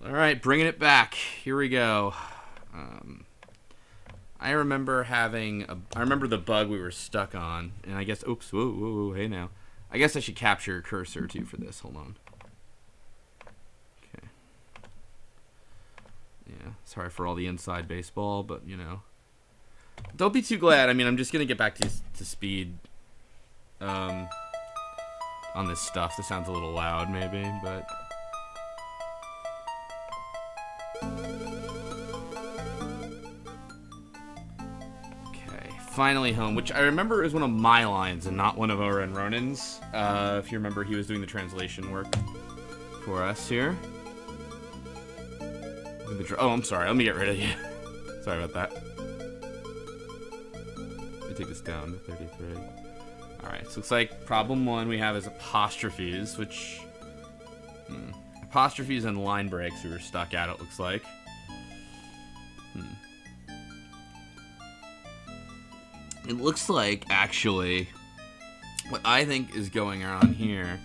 Alright, bringing it back. Here we go. I remember I remember the bug we were stuck on, and I guess, oops, whoa, hey now. I guess I should capture a cursor too for this, hold on. Okay. Yeah, sorry for all the inside baseball, but you know. Don't be too glad, I mean, I'm just gonna get back to speed, on this stuff. This sounds a little loud, maybe, but... Finally home, which I remember is one of my lines and not one of Oren Ronan's. If you remember, he was doing the translation work for us here. Oh, I'm sorry. Let me get rid of you. Sorry about that. Let me take this down to 33. Alright, so looks like problem one we have is apostrophes, which... apostrophes and line breaks we were stuck at, it looks like. It looks like, actually, what I think is going on here...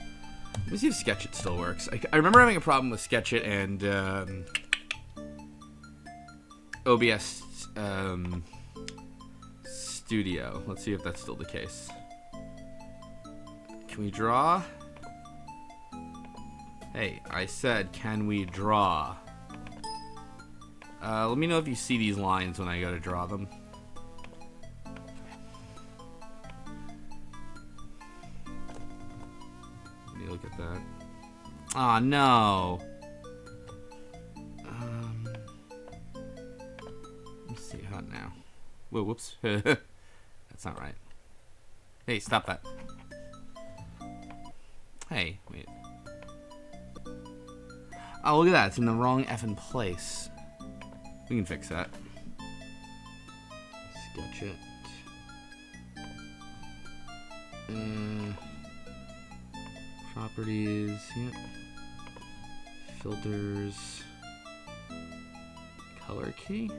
Let me see if Sketchit still works. I remember having a problem with Sketchit and OBS Studio. Let's see if that's still the case. Can we draw? Hey, I said, can we draw? Let me know if you see these lines when I go to draw them. Look at that. Aw, no. Let's see, how now? Whoa, whoops. That's not right. Hey, stop that. Hey, wait. Oh, look at that. It's in the wrong effing place. We can fix that. Sketch it. Properties, yep. Filters. Color key.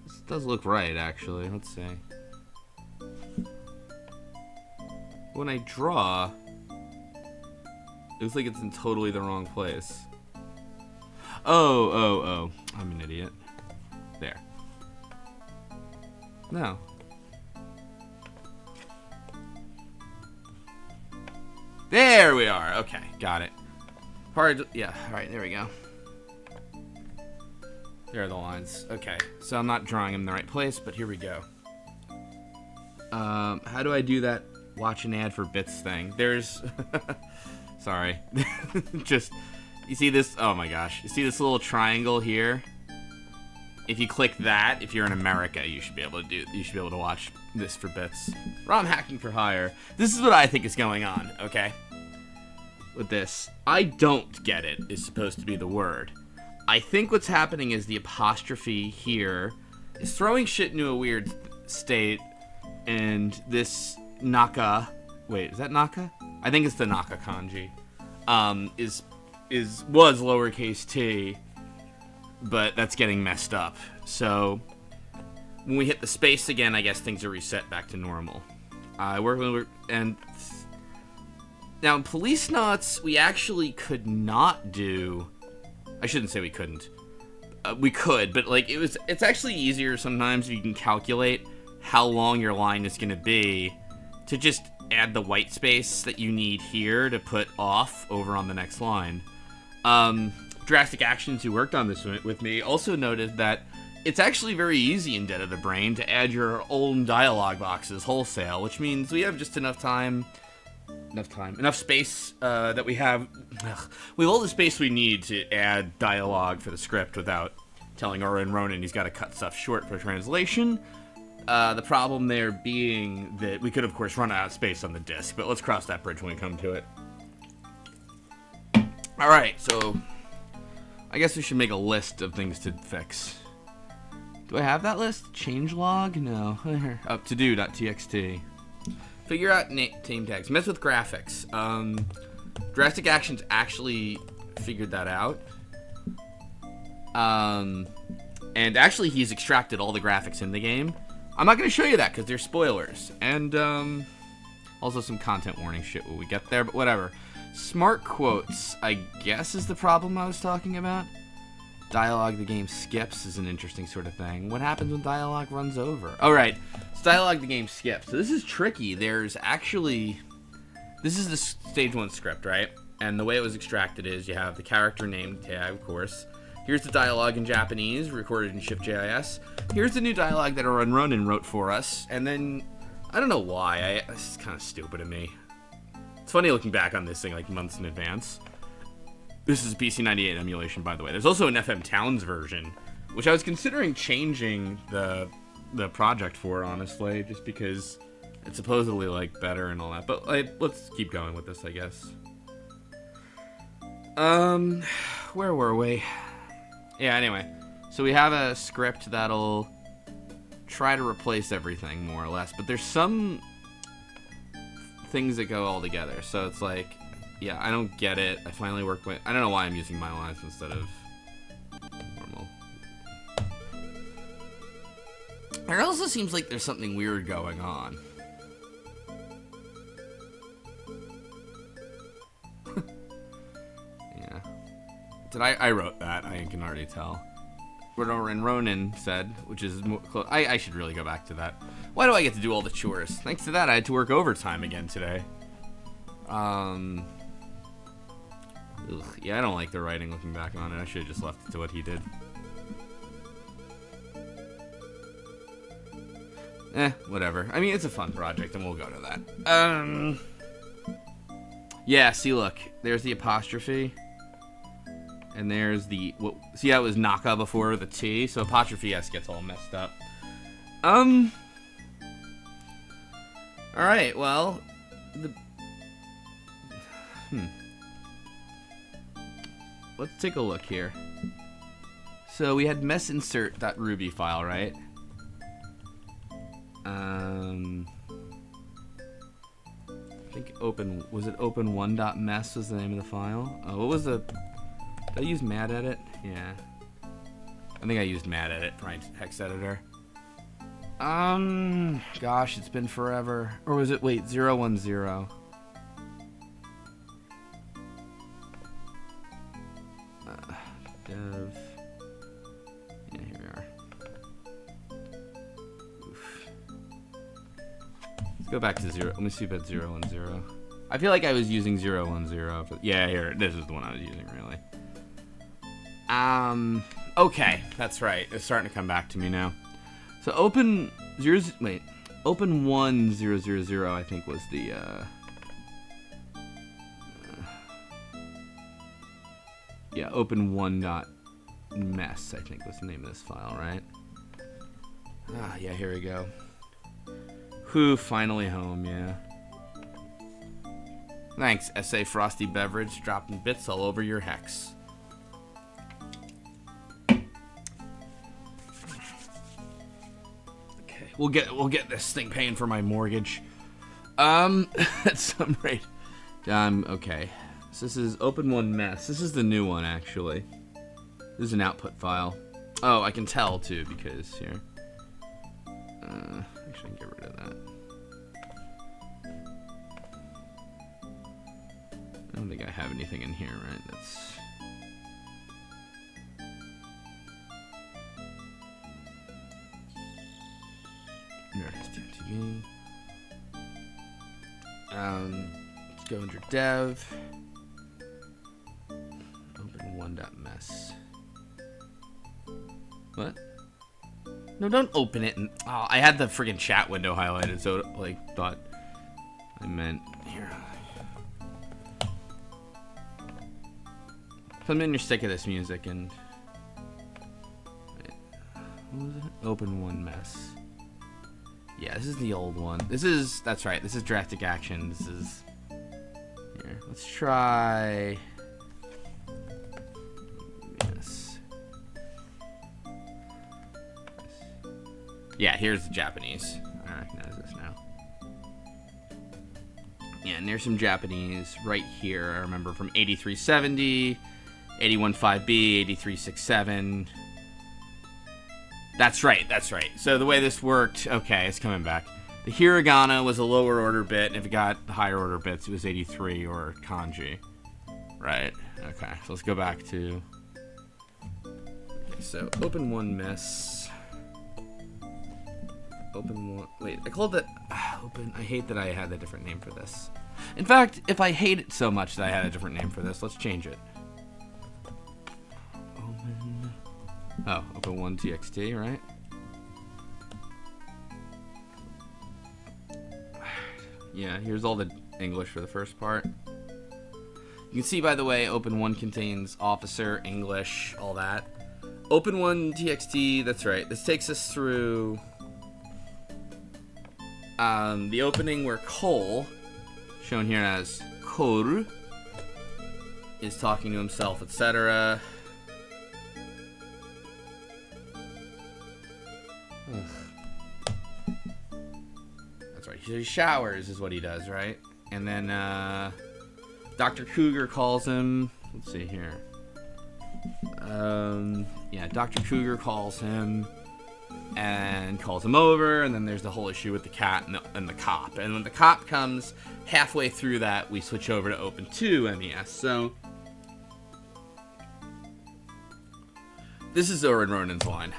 This does look right, actually. Let's see. When I draw, it looks like it's in totally the wrong place. Oh. I'm an idiot. There. No. There we are. Okay, got it. Yeah, alright, there we go. There are the lines. Okay, so I'm not drawing them in the right place, but here we go. How do I do that watch an ad for bits thing? There's... Sorry. Just... You see this? Oh my gosh. You see this little triangle here? If you click that, if you're in America, you should be able to watch this for bits. ROM hacking for hire. This is what I think is going on, okay? With this. I don't get it is supposed to be the word. I think what's happening is the apostrophe here is throwing shit into a weird state, and this Naka... Wait, is that Naka? I think it's the Naka kanji. Was lowercase t, but that's getting messed up. So when we hit the space again, I guess things are reset back to normal. And now in Police Knots, we actually could not do. I shouldn't say we couldn't. We could, but like it's actually easier sometimes if you can calculate how long your line is going to be to just add the white space that you need here to put off over on the next line. Drastic Actions, who worked on this with me, also noted that it's actually very easy in Dead of the Brain to add your own dialogue boxes wholesale, which means we have just enough space that we have all the space we need to add dialogue for the script without telling Oren Ronan he's got to cut stuff short for translation. The problem there being that we could, of course, run out of space on the disc, but let's cross that bridge when we come to it. Alright, so I guess we should make a list of things to fix. Do I have that list? Changelog? No. Up to do.txt. Figure out name tags. Mess with graphics. Drastic Actions actually figured that out. And actually he's extracted all the graphics in the game. I'm not going to show you that because they're spoilers. And also some content warning shit when we get there, but whatever. Smart quotes, I guess, is the problem I was talking about. Dialogue the game skips is an interesting sort of thing. What happens when dialogue runs over? Oh, right. It's dialogue the game skips. So this is tricky. There's actually... This is the stage 1 script, right? And the way it was extracted is you have the character name tag, of course. Here's the dialogue in Japanese, recorded in Shift.js. Here's the new dialogue that Ronan wrote for us. And then, I don't know why. This is kind of stupid of me. It's funny looking back on this thing like months in advance. This is a PC98 emulation, by the way. There's also an FM Towns version, which I was considering changing the project for, honestly, just because it's supposedly like better and all that. But let's keep going with this, I guess. Where were we? Yeah, anyway. So we have a script that'll try to replace everything, more or less. But there's some things that go all together. So it's like, yeah, I don't get it. I finally work with... I don't know why I'm using my lines instead of normal. It also seems like there's something weird going on. Yeah. I wrote that. I can already tell. Ronan said, which is more close. I should really go back to that. Why do I get to do all the chores? Thanks to that, I had to work overtime again today. Yeah, I don't like the writing looking back on it. I should have just left it to what he did. Whatever. I mean, it's a fun project, and we'll go to that. Yeah, see, look. There's the apostrophe. And there's the... see how it was Naka before the T? So apostrophe S gets all messed up. Alright, well... Let's take a look here. So we had messinsert.ruby file, right? I think was it open1.mess was the name of the file? Oh, what was the... Did I use MadEdit? Yeah. I think I used MadEdit for my hex editor. Gosh, it's been forever. Or was it, wait, 010. Dev. Yeah, here we are. Oof. Let's go back to 0. Let me see if it's 010. I feel like I was using 010. Yeah, here. This is the one I was using, really. Okay, that's right. It's starting to come back to me now. So open 1000, I think was the yeah, open1.mess, I think was the name of this file, right? Ah, yeah, here we go. Whew, finally home, yeah. Thanks, SA Frosty Beverage, dropping bits all over your hex. Okay, we'll get this thing paying for my mortgage. At some rate. Okay. So this is open1mess. This is the new one, actually. This is an output file. Oh, I can tell, too, because here. Actually, I can get rid of that. I don't think I have anything in here, right? That's... TV. Let's go under dev. Open1.mess. What? No, don't open it. And oh, I had the friggin' chat window highlighted, so like thought I meant here. Put in you're sick of this music and wait, what was it? Open1mess. Yeah, this is the old one. That's right. This is Drastic Action. This is here. Let's try. Yes. Yeah, here's the Japanese. I recognize this now. Yeah, and there's some Japanese right here. I remember from 8370, 815B, 8367. That's right, that's right. So the way this worked, okay, it's coming back. The hiragana was a lower order bit, and if it got the higher order bits, it was 83 or kanji. Right. Okay. So let's go back to. Okay, so open one miss. Open one. Wait, I called it open. I hate that I had a different name for this. In fact, if I hate it so much that I had a different name for this, let's change it. Open. Oh, open one txt, right? Yeah, here's all the English for the first part. You can see, by the way, open one contains officer, English, all that. Open one txt, that's right. This takes us through the opening where Cole, shown here as Cole, is talking to himself, etc. That's right. He showers is what he does, right? And then Dr. Cougar calls him. Let's see here. Yeah, Dr. Cougar calls him and calls him over, and then there's the whole issue with the cat and the cop. And when the cop comes halfway through that, we switch over to Open 2 MES. So this is Oren Ronan's line.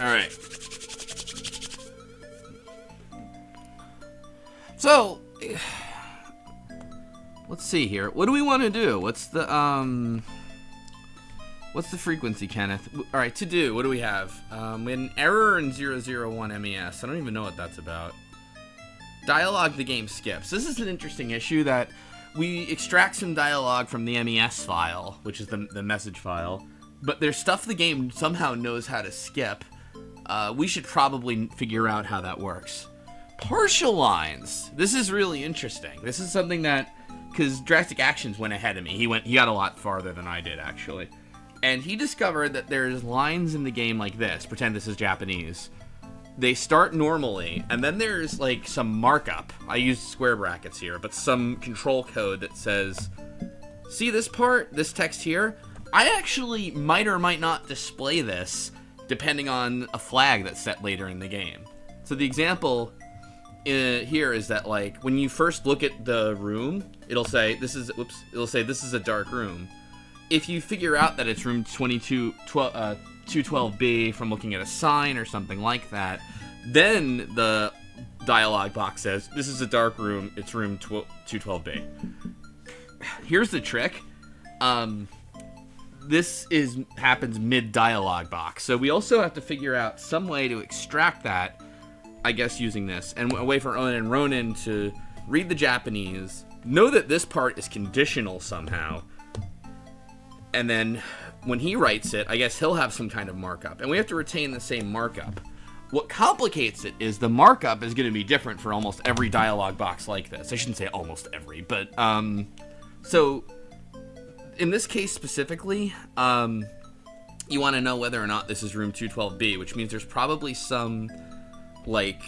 All right. So let's see here. What do we want to do? What's the frequency, Kenneth? All right, to do. What do we have? We had an error in 001 MES. I don't even know what that's about. Dialogue the game skips. This is an interesting issue that we extract some dialogue from the MES file, which is the message file, but there's stuff the game somehow knows how to skip. We should probably figure out how that works. Partial lines. This is really interesting. This is something that, because Drastic Actions went ahead of me. He got a lot farther than I did, actually. And he discovered that there's lines in the game like this. Pretend this is Japanese. They start normally, and then there's like some markup. I used square brackets here, but some control code that says, see this part, this text here? I actually might or might not display this depending on a flag that's set later in the game. So the example here is that, like, when you first look at the room, it'll say this is a dark room. If you figure out that it's room 212B from looking at a sign or something like that, then the dialogue box says this is a dark room, it's room 212B. Here's the trick. This happens mid dialogue box, so we also have to figure out some way to extract that, I guess, using this, and a way for Owen and Ronan to read the Japanese, know that this part is conditional somehow, and then when he writes it, I guess he'll have some kind of markup, and we have to retain the same markup. What complicates it is the markup is going to be different for almost every dialogue box like this. I shouldn't say almost every, but so in this case specifically, you want to know whether or not this is room 212B, which means there's probably some like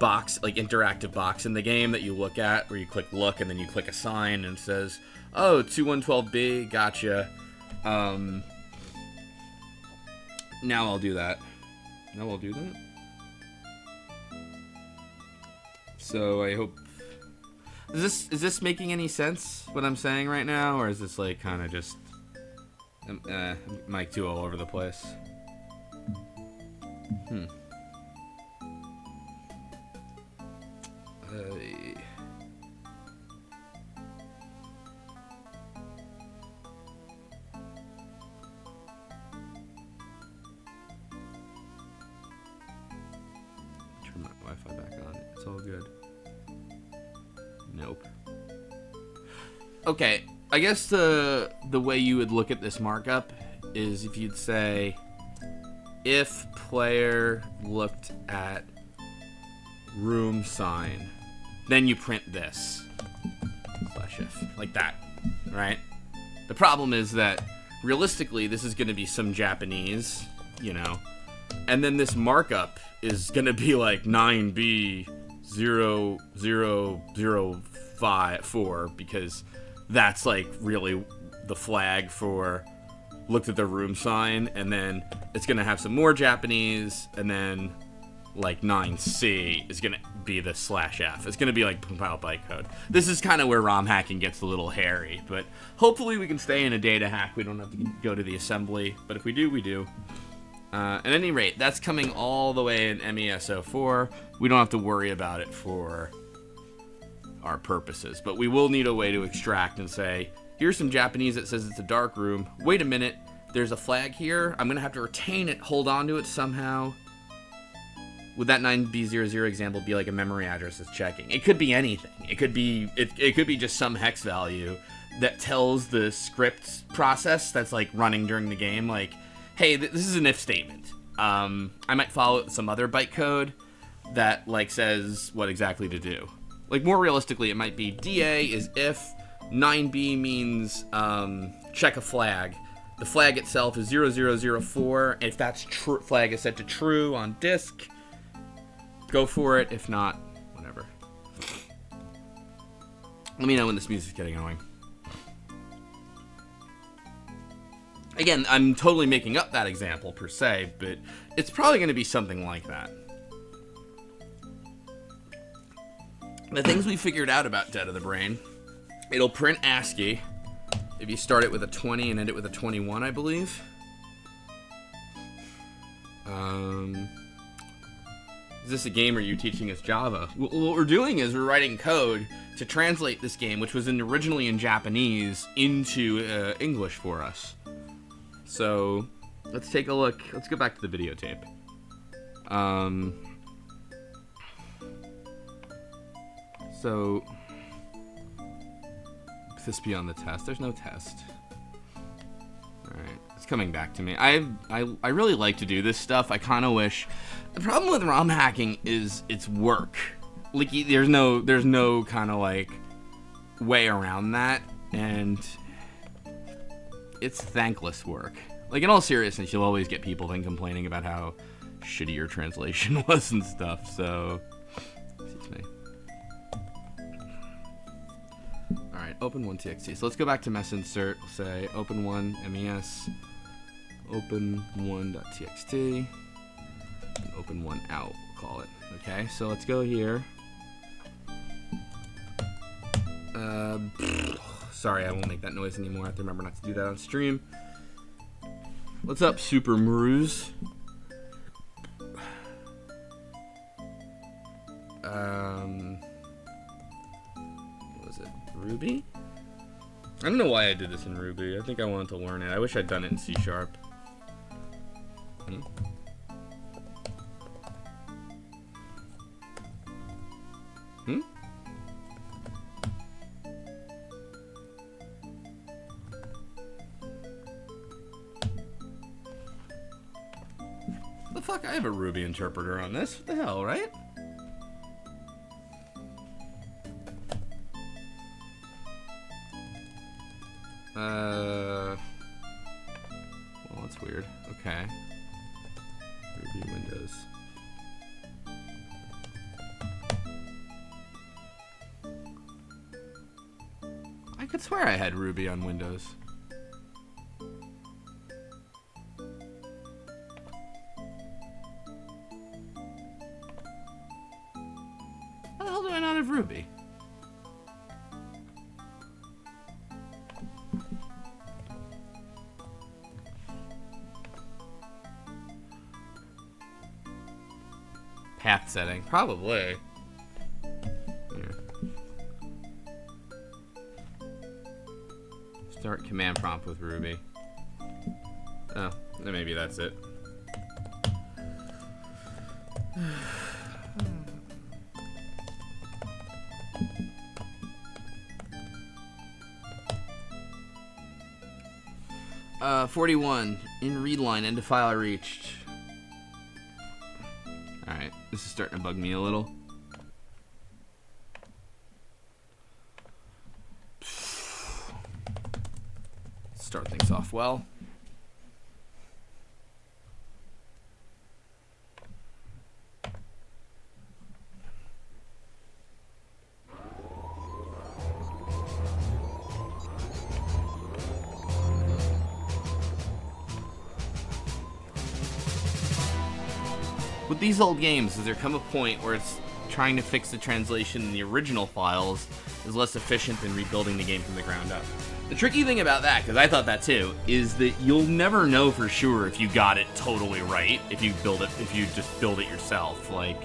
box, like interactive box in the game that you look at where you click look and then you click a sign and it says, oh, 2112B, gotcha. Now I'll do that. Now I'll do that. So I hope, is this making any sense what I'm saying right now, or is this like kind of just mic 2 all over the place? Turn my Wi-Fi back on. It's all good. Nope. Okay, I guess the way you would look at this markup is if you'd say, if player looked at room sign, then you print this /if, like that, right? The problem is that realistically this is going to be some Japanese, you know, and then this markup is going to be like 9B00054 because that's like really the flag for looked at the room sign, and then it's going to have some more Japanese, and then like 9C is going to be the /F. It's going to be like compiled bytecode. This is kind of where ROM hacking gets a little hairy, but hopefully we can stay in a data hack. We don't have to go to the assembly, but if we do, we do. At any rate, that's coming all the way in MES04. We don't have to worry about it for our purposes, but we will need a way to extract and say, here's some Japanese that says it's a dark room. Wait a minute, there's a flag here. I'm going to have to retain it, hold on to it somehow. Would that 9B00 example be like a memory address that's checking? It could be anything. It could be just some hex value that tells the script process that's like running during the game, like, hey, this is an if statement. I might follow it with some other bytecode that like says what exactly to do. Like more realistically, it might be DA is if, 9B means check a flag. The flag itself is 0004. If that's true, flag is set to true on disk, go for it. If not, whatever. Let me know when this music's getting annoying. Again, I'm totally making up that example per se, but it's probably going to be something like that. The things we figured out about Dead of the Brain, it'll print ASCII if you start it with a 20 and end it with a 21, I believe. Is this a game or are you teaching us Java? What we're doing is we're writing code to translate this game, which was originally in Japanese, into English for us. So let's take a look. Let's go back to the videotape. So could this be on the test? There's no test. Alright, it's coming back to me. I really like to do this stuff. I kind of wish. The problem with ROM hacking is it's work. Like there's no kind of like way around that, and it's thankless work. Like in all seriousness, you'll always get people then complaining about how shitty your translation was and stuff. So, excuse me. All right, open one txt. So let's go back to mess insert. We'll say open one mes, open one.txt, and open one out. We'll call it. Okay, so let's go here. Sorry, I won't make that noise anymore. I have to remember not to do that on stream. What's up, Super Mruz? What was it? Ruby? I don't know why I did this in Ruby. I think I wanted to learn it. I wish I'd done it in C#. The fuck? I have a Ruby interpreter on this. What the hell, right? Well, that's weird. Okay. Ruby Windows. I could swear I had Ruby on Windows. How the hell do I not have Ruby? Path setting, probably. Here. Start command prompt with Ruby. Oh, then maybe that's it. 41 in read line, end of file reached. Alright, this is starting to bug me a little. Start things off well. Would with these old games is there come a point where it's trying to fix the translation in the original files is less efficient than rebuilding the game from the ground up. The tricky thing about that, because I thought that too, is that you'll never know for sure if you got it totally right if you just build it yourself. Like,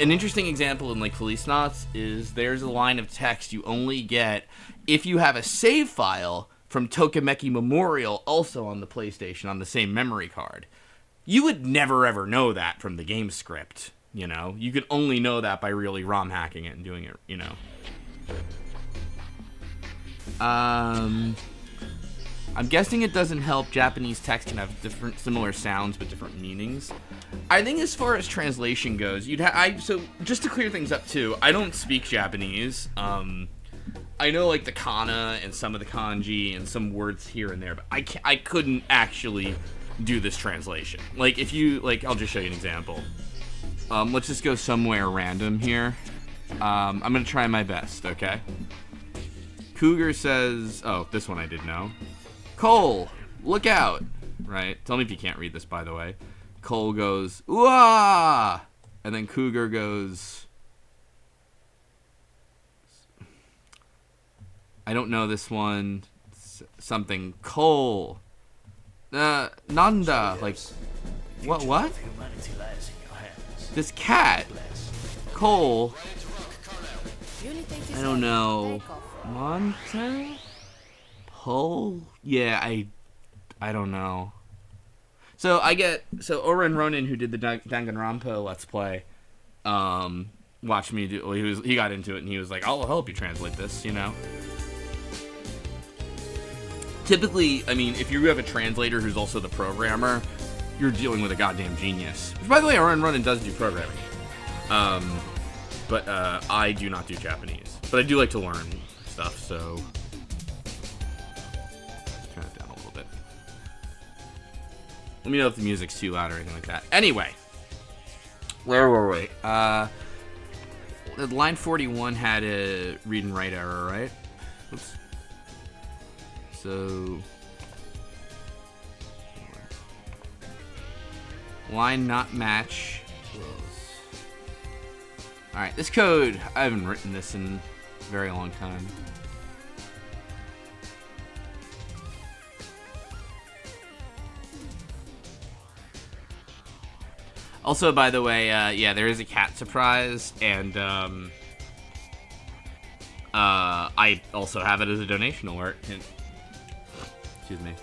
an interesting example in like Felice Knots is there's a line of text you only get if you have a save file from Tokimeki Memorial also on the PlayStation on the same memory card. You would never ever know that from the game script, you know? You could only know that by really ROM hacking it and doing it, you know? I'm guessing it doesn't help Japanese text can have similar sounds but different meanings. I think as far as translation goes, so just to clear things up too, I don't speak Japanese. I know like the kana and some of the kanji and some words here and there, but I couldn't actually do this translation. Like if you like, I'll just show you an example. Let's just go somewhere random here. I'm gonna try my best, okay? Cougar says, oh, this one I did know. Cole, look out! Right? Tell me if you can't read this, by the way. Cole goes, ooh-ah! And then Cougar goes, I don't know this one. Something. Cole. Nanda. Like, what? This cat. Cole. I don't know. Monte? Pole? Yeah, I don't know. So Oren Ronin, who did the Danganronpa Let's Play, watched me do. He got into it and he was like, "I'll help you translate this," you know. Typically, I mean, if you have a translator who's also the programmer, you're dealing with a goddamn genius. Which, by the way, Oren Ronin does do programming. But I do not do Japanese. But I do like to learn stuff, so turn it down a little bit. Let me know if the music's too loud or anything like that. Anyway, where were we? Line 41 had a read and write error, right? Oops. So line not match. Alright, this code, I haven't written this in a very long time. Also, by the way, yeah, there is a cat surprise, and I also have it as a donation alert. Excuse me.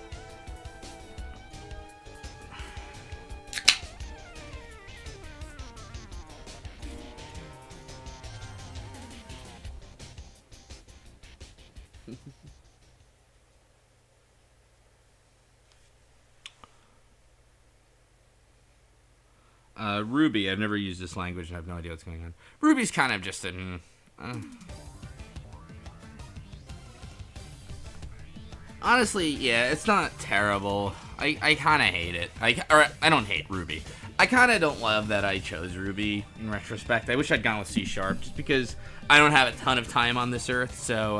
Ruby, I've never used this language and I have no idea what's going on. Ruby's kind of just an... Honestly, yeah, it's not terrible. I kind of hate it. I don't hate Ruby. I kind of don't love that I chose Ruby in retrospect. I wish I'd gone with C# just because I don't have a ton of time on this earth, so,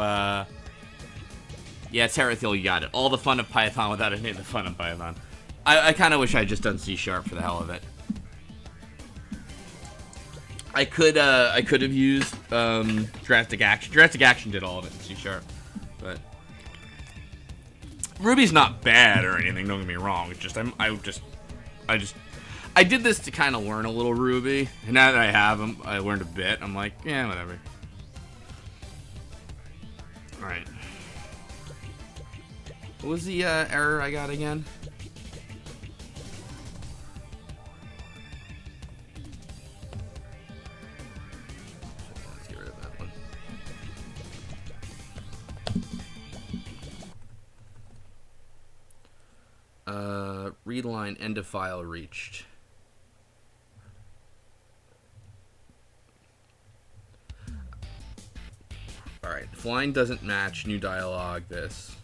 yeah, Terathiel, you got it. All the fun of Python without any of the fun of Python. I kind of wish I had just done C# for the hell of it. I could have used Drastic Action. Drastic Action did all of it in C#, but Ruby's not bad or anything. Don't get me wrong. It's just I did this to kind of learn a little Ruby, and now that I have them, I learned a bit. I'm like, yeah, whatever. All right. What was the error I got again? Read line, end of file reached. Alright, if line doesn't match, new dialogue, this.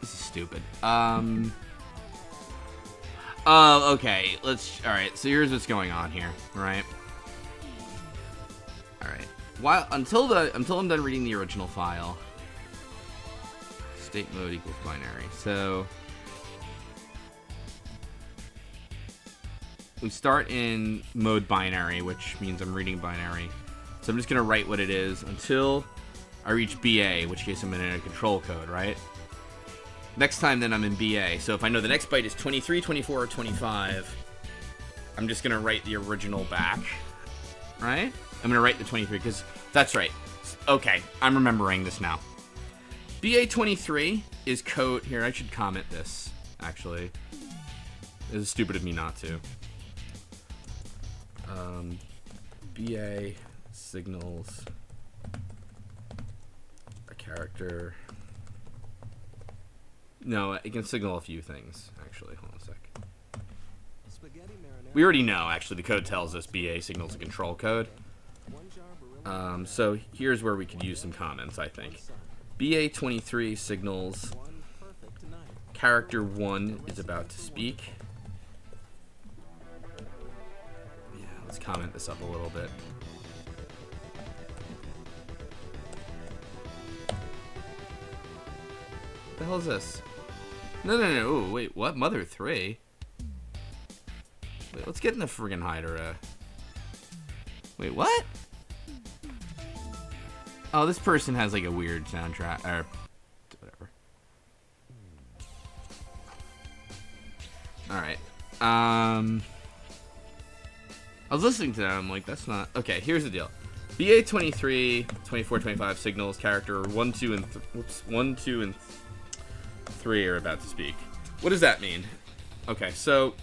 This is stupid. Oh, okay, alright, so here's what's going on here, right? Alright, until I'm done reading the original file, state mode equals binary. So we start in mode binary, which means I'm reading binary. So I'm just going to write what it is until I reach BA, in which case I'm in a control code, right? Next time, then, I'm in BA. So if I know the next byte is 23, 24, or 25, I'm just going to write the original back, right? I'm going to write the 23, because that's right. Okay, I'm remembering this now. BA23 is code... Here, I should comment this, actually. It is stupid of me not to. BA signals a character... No, it can signal a few things, actually. Hold on a sec. We already know, actually. The code tells us BA signals a control code. So here's where we could use some comments, I think. BA23 signals character 1 is about to speak. Yeah, let's comment this up a little bit. What the hell is this? No. Ooh, wait, what? Mother 3? Wait, let's get in the friggin' hider. Wait, what? Oh, this person has like a weird soundtrack, or whatever. Alright. I was listening to them, like, that's not... Okay, here's the deal. BA23, 24, 25 signals character 1, 2, and 3 are about to speak. What does that mean? Okay, so...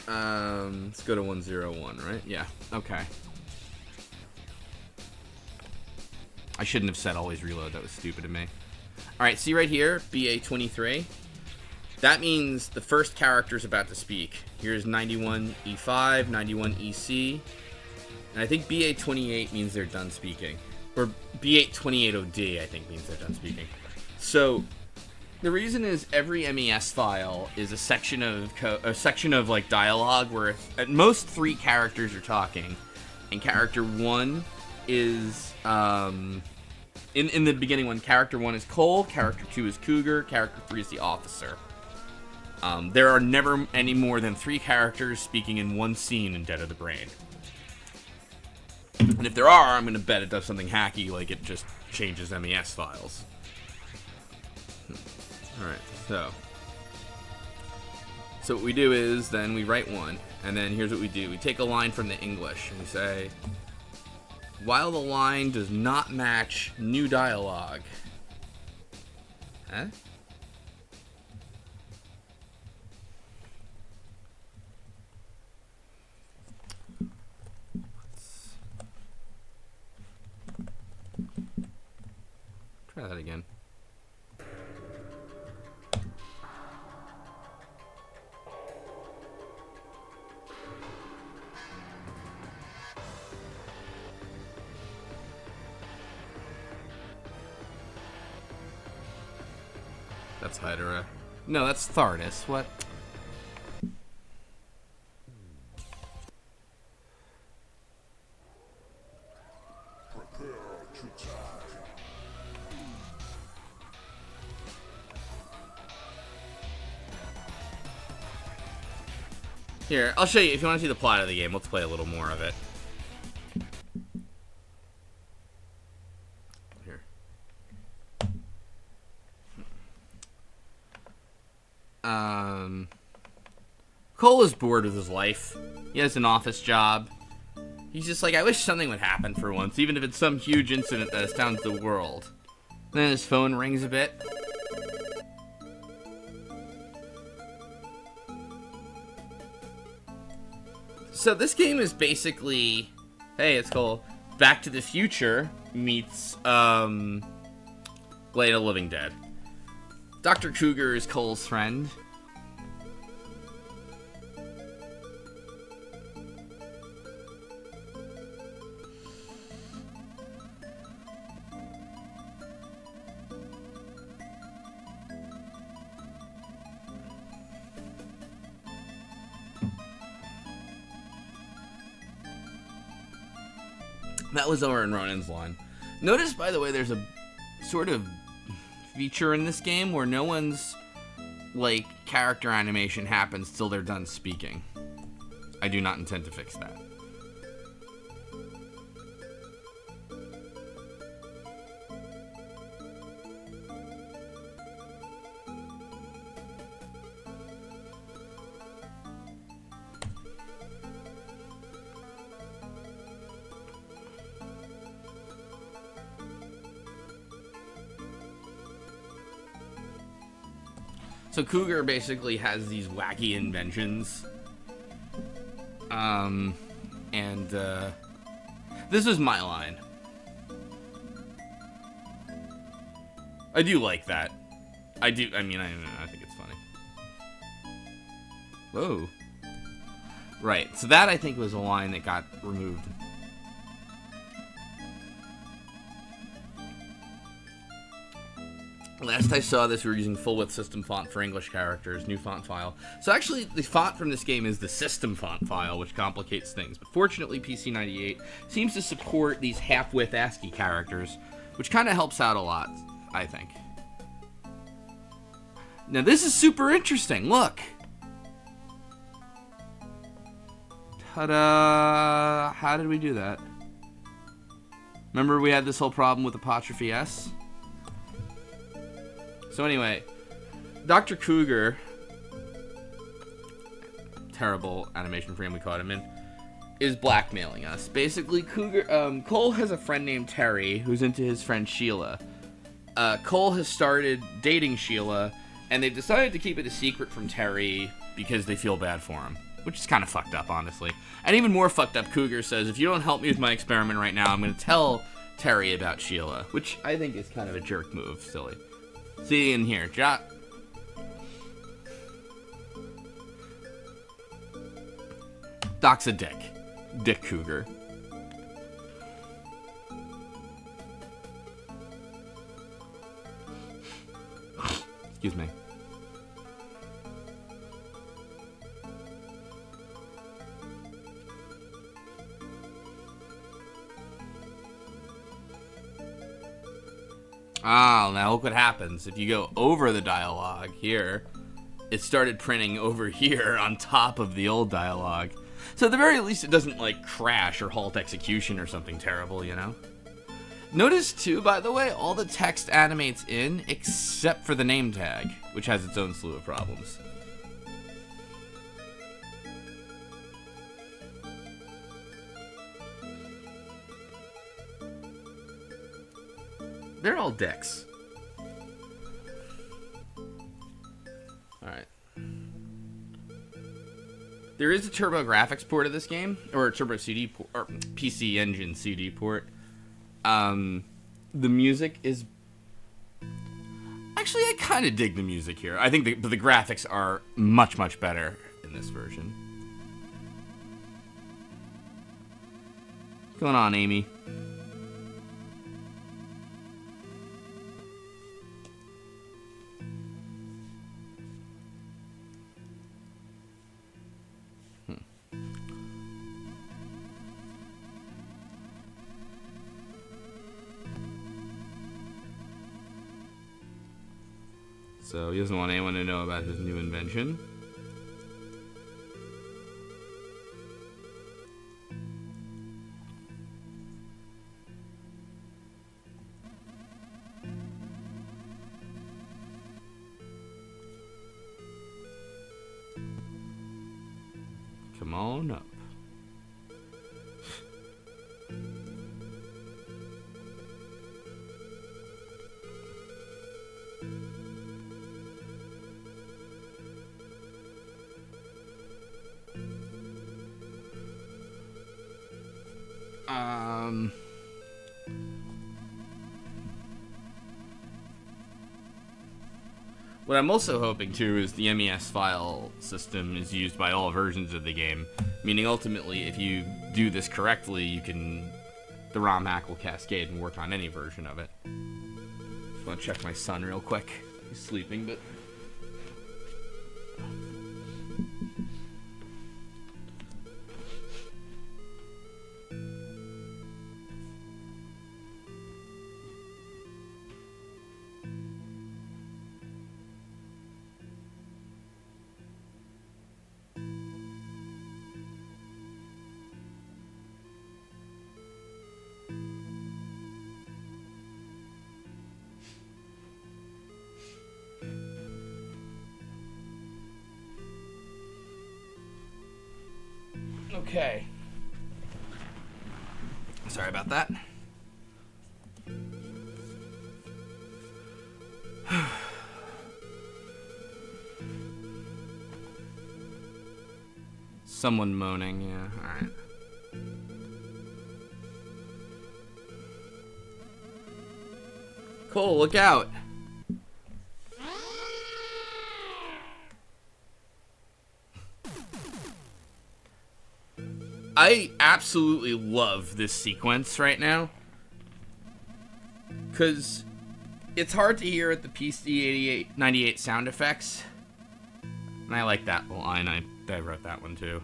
let's go to 101, right? Yeah, okay. I shouldn't have said always reload. That was stupid of me. Alright, see right here, BA23. That means the first character is about to speak. Here's 91E5, 91EC. And I think BA28 means they're done speaking. Or B828OD, I think, means they're done speaking. So, the reason is every MES file is a section of like dialogue where at most 3 characters are talking, and character 1 is in the beginning one. Character 1 is Cole, character 2 is Cougar, character 3 is the officer. There are never any more than 3 characters speaking in one scene in Dead of the Brain. And if there are, I'm gonna bet it does something hacky, like it just changes MES files. Alright, so what we do is, then we write one, and then here's what we do. We take a line from the English, and we say, while the line does not match new dialogue. Huh? Try that again. That's Hydra. No, that's Thardis. What? Here, I'll show you. If you want to see the plot of the game, let's play a little more of it. Here. Cole is bored with his life. He has an office job. He's just like, I wish something would happen for once, even if it's some huge incident that astounds the world. Then his phone rings a bit. So this game is basically, hey, it's called Back to the Future meets Blade of the Living Dead. Dr. Cougar is Cole's friend. That was Oren Ronan's line. Notice, by the way, there's a sort of feature in this game where no one's like, character animation happens till they're done speaking. I do not intend to fix that. So Cougar basically has these wacky inventions. This is my line. I do like that. I think it's funny. Whoa. Right, so that I think was a line that got removed. Last I saw this, we were using full-width system font for English characters, new font file. So actually, the font from this game is the system font file, which complicates things. But fortunately, PC98 seems to support these half-width ASCII characters, which kind of helps out a lot, I think. Now, this is super interesting. Look. Ta-da! How did we do that? Remember we had this whole problem with apostrophe S? So anyway, Dr. Cougar, terrible animation frame we caught him in, is blackmailing us. Basically, Cole has a friend named Terry who's into his friend Sheila. Cole has started dating Sheila, and they've decided to keep it a secret from Terry because they feel bad for him, which is kind of fucked up, honestly. And even more fucked up, Cougar says, if you don't help me with my experiment right now, I'm going to tell Terry about Sheila, which I think is kind of a jerk move, silly. See in here, Doc's a dick. Dick Cougar. Excuse me. Ah, now look what happens. If you go over the dialogue here, it started printing over here on top of the old dialogue. So at the very least, it doesn't, like, crash or halt execution or something terrible, you know? Notice, too, by the way, all the text animates in except for the name tag, which has its own slew of problems. They're all dicks. Alright. There is a TurboGrafx port of this game, or a Turbo CD port, or PC Engine CD port. The music is... Actually, I kind of dig the music here. I think the graphics are much, much better in this version. What's going on, Amy? So he doesn't want anyone to know about his new invention. Come on up. What I'm also hoping, too, is the MES file system is used by all versions of the game, meaning ultimately, if you do this correctly, the ROM hack will cascade and work on any version of it. Just want to check my son real quick. He's sleeping, but... Okay. Sorry about that. Someone moaning, yeah, alright. Cole, look out! I absolutely love this sequence right now. Because it's hard to hear at the PC-98 sound effects. And I like that line. I wrote that one too.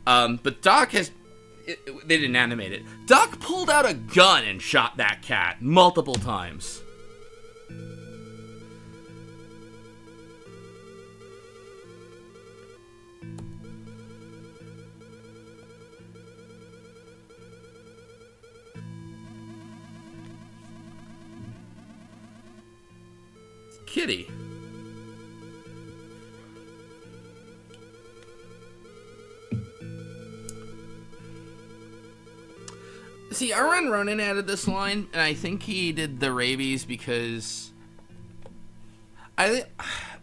But Doc has... they didn't animate it. Doc pulled out a gun and shot that cat multiple times. Kitty. See, R.N. Ronan added this line, and I think he did the rabies because I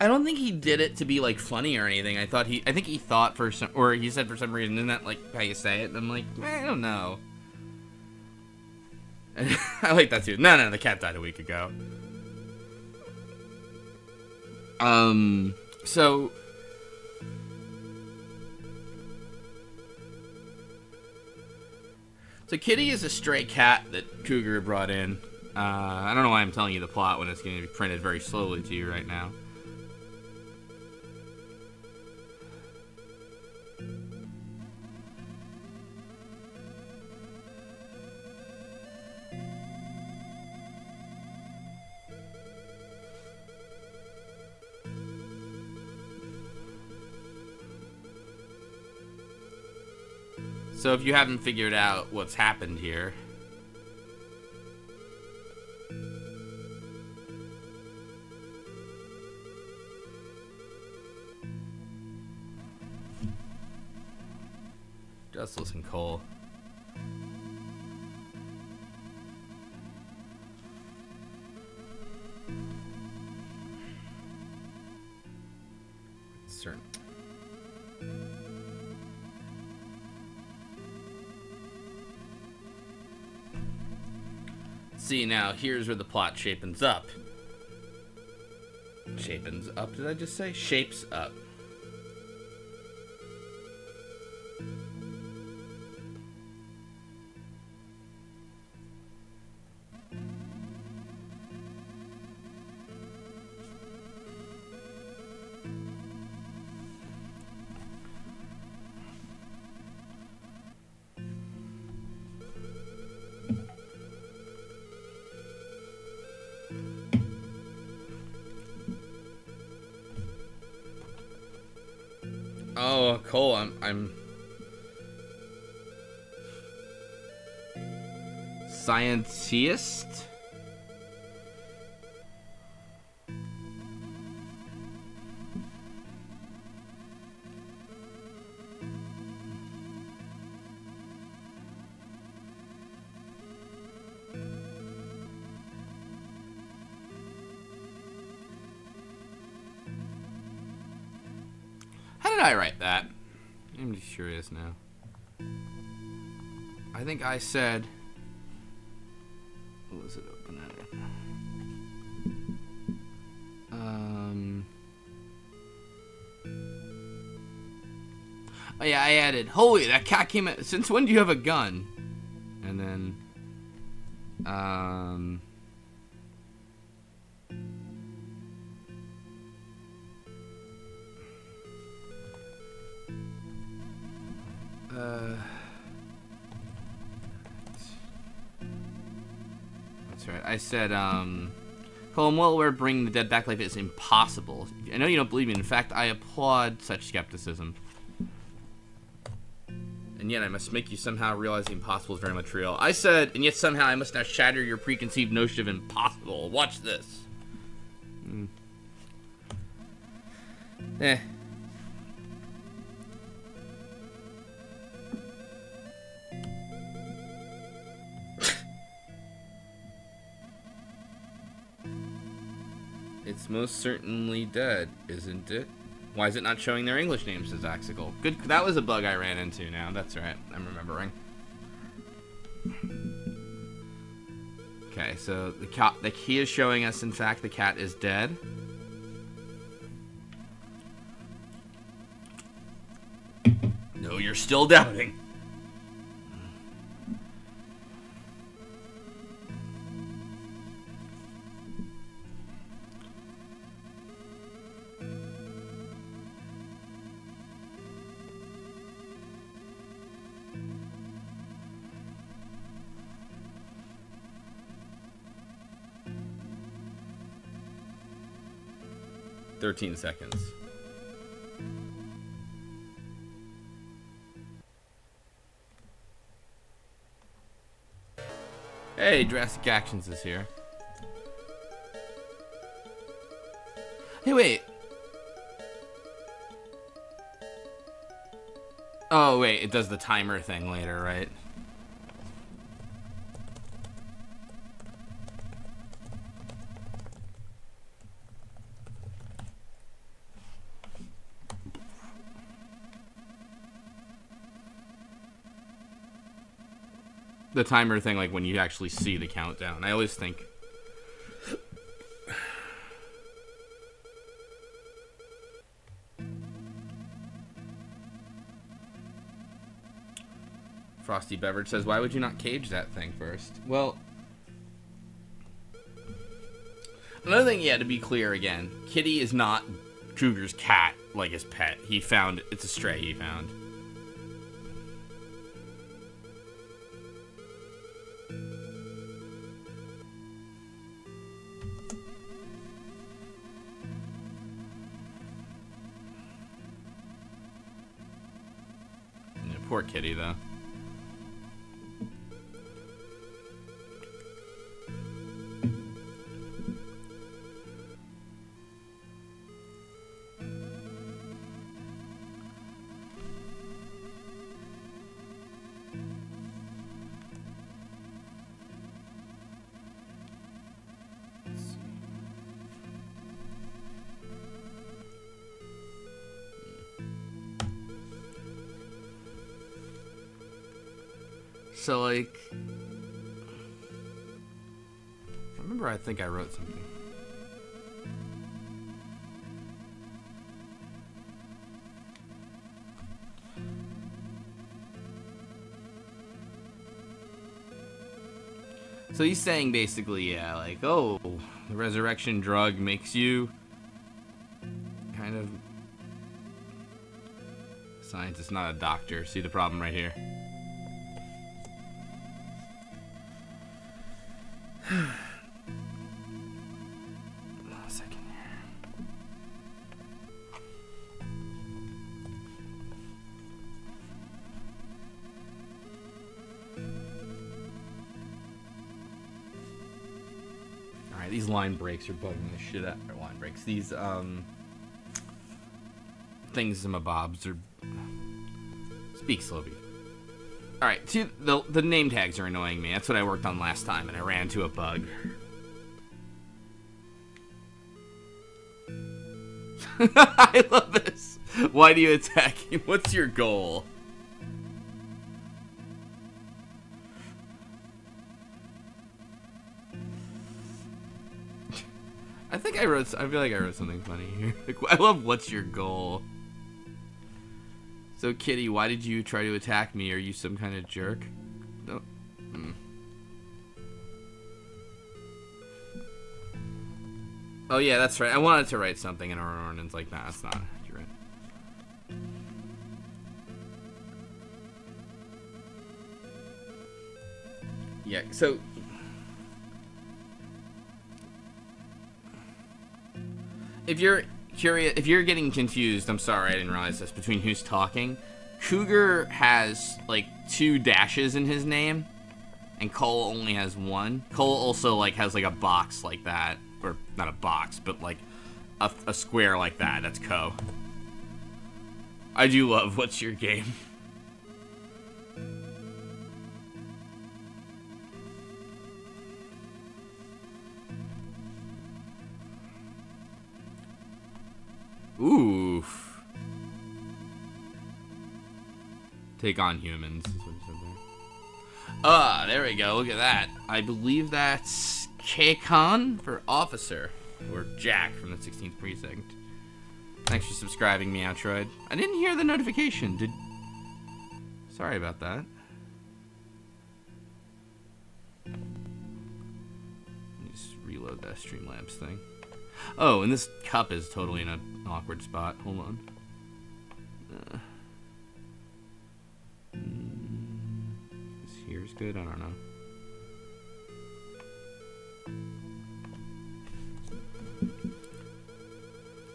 don't think he did it to be like funny or anything. I think he thought for some, or he said for some reason, isn't that like how you say it? And I'm like, I don't know. I like that too. No, the cat died a week ago. So Kitty is a stray cat that Cougar brought in. I don't know why I'm telling you the plot when it's going to be printed very slowly to you right now. So if you haven't figured out what's happened here... Just listen, Cole. Certain. See, now here's where the plot shapens up. Shapens up, did I just say? Shapes up. Oh, Cole, I'm scientist? How did I write that? I'm just curious now. I think I said... What was it open at? Oh yeah, I added, holy, that cat came out... Since when do you have a gun? And then... That's right. I said, Colin Wellware bringing the dead back life is impossible. I know you don't believe me. In fact, I applaud such skepticism. And yet I must make you somehow realize the impossible is very much real. I said, and yet somehow I must now shatter your preconceived notion of impossible. Watch this. It's most certainly dead, isn't it? Why is it not showing their English names, says Axical. Good, that was a bug I ran into now. That's right, I'm remembering. Okay, so the key is showing us, in fact, the cat is dead. No, you're still doubting. "13 seconds. Hey, Drastic Actions is here. Hey, wait. Oh, wait, it does the timer thing later, right? The timer thing, like when you actually see the countdown. I always think... Frosty Beverage says, why would you not cage that thing first? Well... Another thing, yeah, to be clear again, Kitty is not Cougar's cat like his pet. He found... It's a stray he found. Poor Kitty, though. So, like... I think I wrote something. So he's saying basically, yeah, like, oh, the resurrection drug makes you kind of... Scientist, not a doctor. See the problem right here. A second here. Alright, these line breaks are bugging the shit out. Or line breaks. These, things in my bobs are... Speak, slowbeef. Alright, see, the name tags are annoying me. That's what I worked on last time, and I ran into a bug. I love this. Why do you attack him? What's your goal? I feel like I wrote something funny here. I love what's your goal. So, Kitty, why did you try to attack me? Are you some kind of jerk? No. Oh, yeah, that's right. I wanted to write something in our ordinance like that. That's not. You're right. Yeah, so... If you're curious, if you're getting confused, I'm sorry, I didn't realize this, between who's talking. Cougar has, like, 2 dashes in his name, and Cole only has 1. Cole also, like, has, like, a box like that. Or, not a box, but, like, a square like that. That's Co. I do love what's your game. Take on humans. That's what he said there. There we go. Look at that. I believe that's K-Con for officer. Or Jack from the 16th Precinct. Thanks for subscribing, Meowtroid. I didn't hear the notification. Sorry about that. Let me just reload that Streamlabs thing. Oh, and this cup is totally in an awkward spot. Hold on. This here's good? I don't know.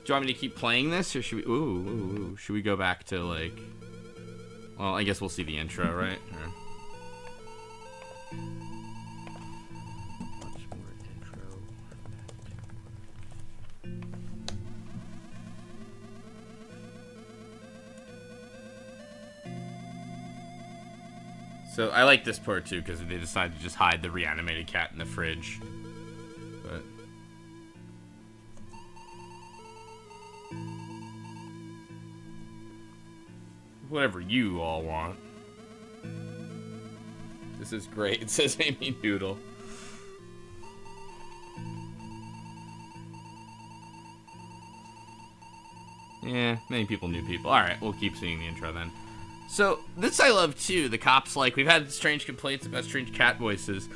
Do you want me to keep playing this, or should we... Ooh, should we go back to, like... Well, I guess we'll see the intro, right? Or... Much more intro. So, I like this part, too, because they decided to just hide the reanimated cat in the fridge. But... whatever you all want. This is great. It says Amy Noodle. Yeah, many people knew people. Alright, we'll keep seeing the intro then. So, this I love too. The cops, like, we've had strange complaints about strange cat voices.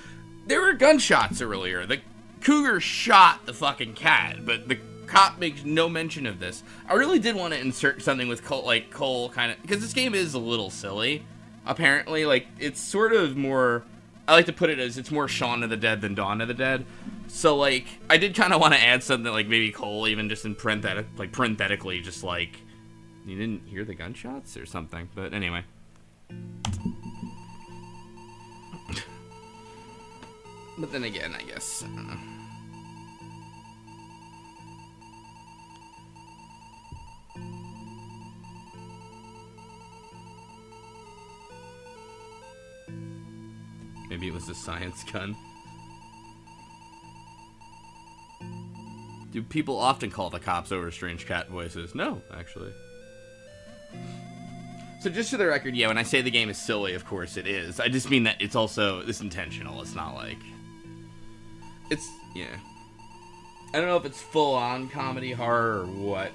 There were gunshots earlier. The cougar shot the fucking cat, but the cop makes no mention of this. I really did want to insert something with Cole kind of, because this game is a little silly, apparently. Like, it's sort of more, I like to put it as, it's more Shaun of the Dead than Dawn of the Dead. So, like, I did kind of want to add something, like, maybe Cole, even just in parenthetically, just like, you didn't hear the gunshots or something. But anyway. But then again, I guess, I don't know. Maybe it was a science gun. Do people often call the cops over strange cat voices? No, actually. So just for the record, yeah, when I say the game is silly, of course it is. I just mean that it's intentional. It's not like... It's, yeah. I don't know if it's full-on comedy horror or what.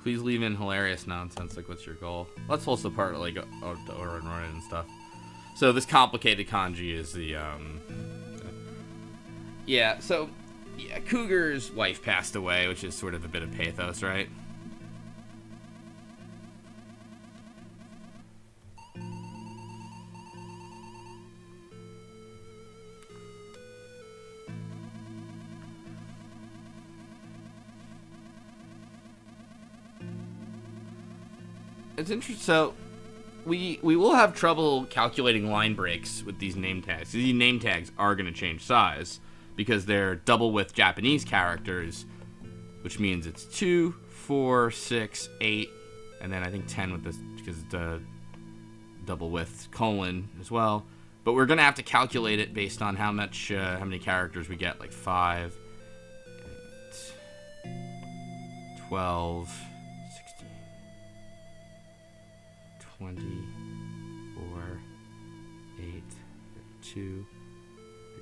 Please leave in hilarious nonsense, like what's your goal? That's also part of like or and stuff. So this complicated kanji is the yeah, so yeah, Cougar's wife passed away, which is sort of a bit of pathos, right? It's interesting. So, we will have trouble calculating line breaks with these name tags. These name tags are going to change size because they're double width Japanese characters, which means it's 2, 4, 6, 8, and then I think 10 with this because it's a double width colon as well. But we're going to have to calculate it based on how many characters we get, like 5, 8, 12. 24, 8, 32,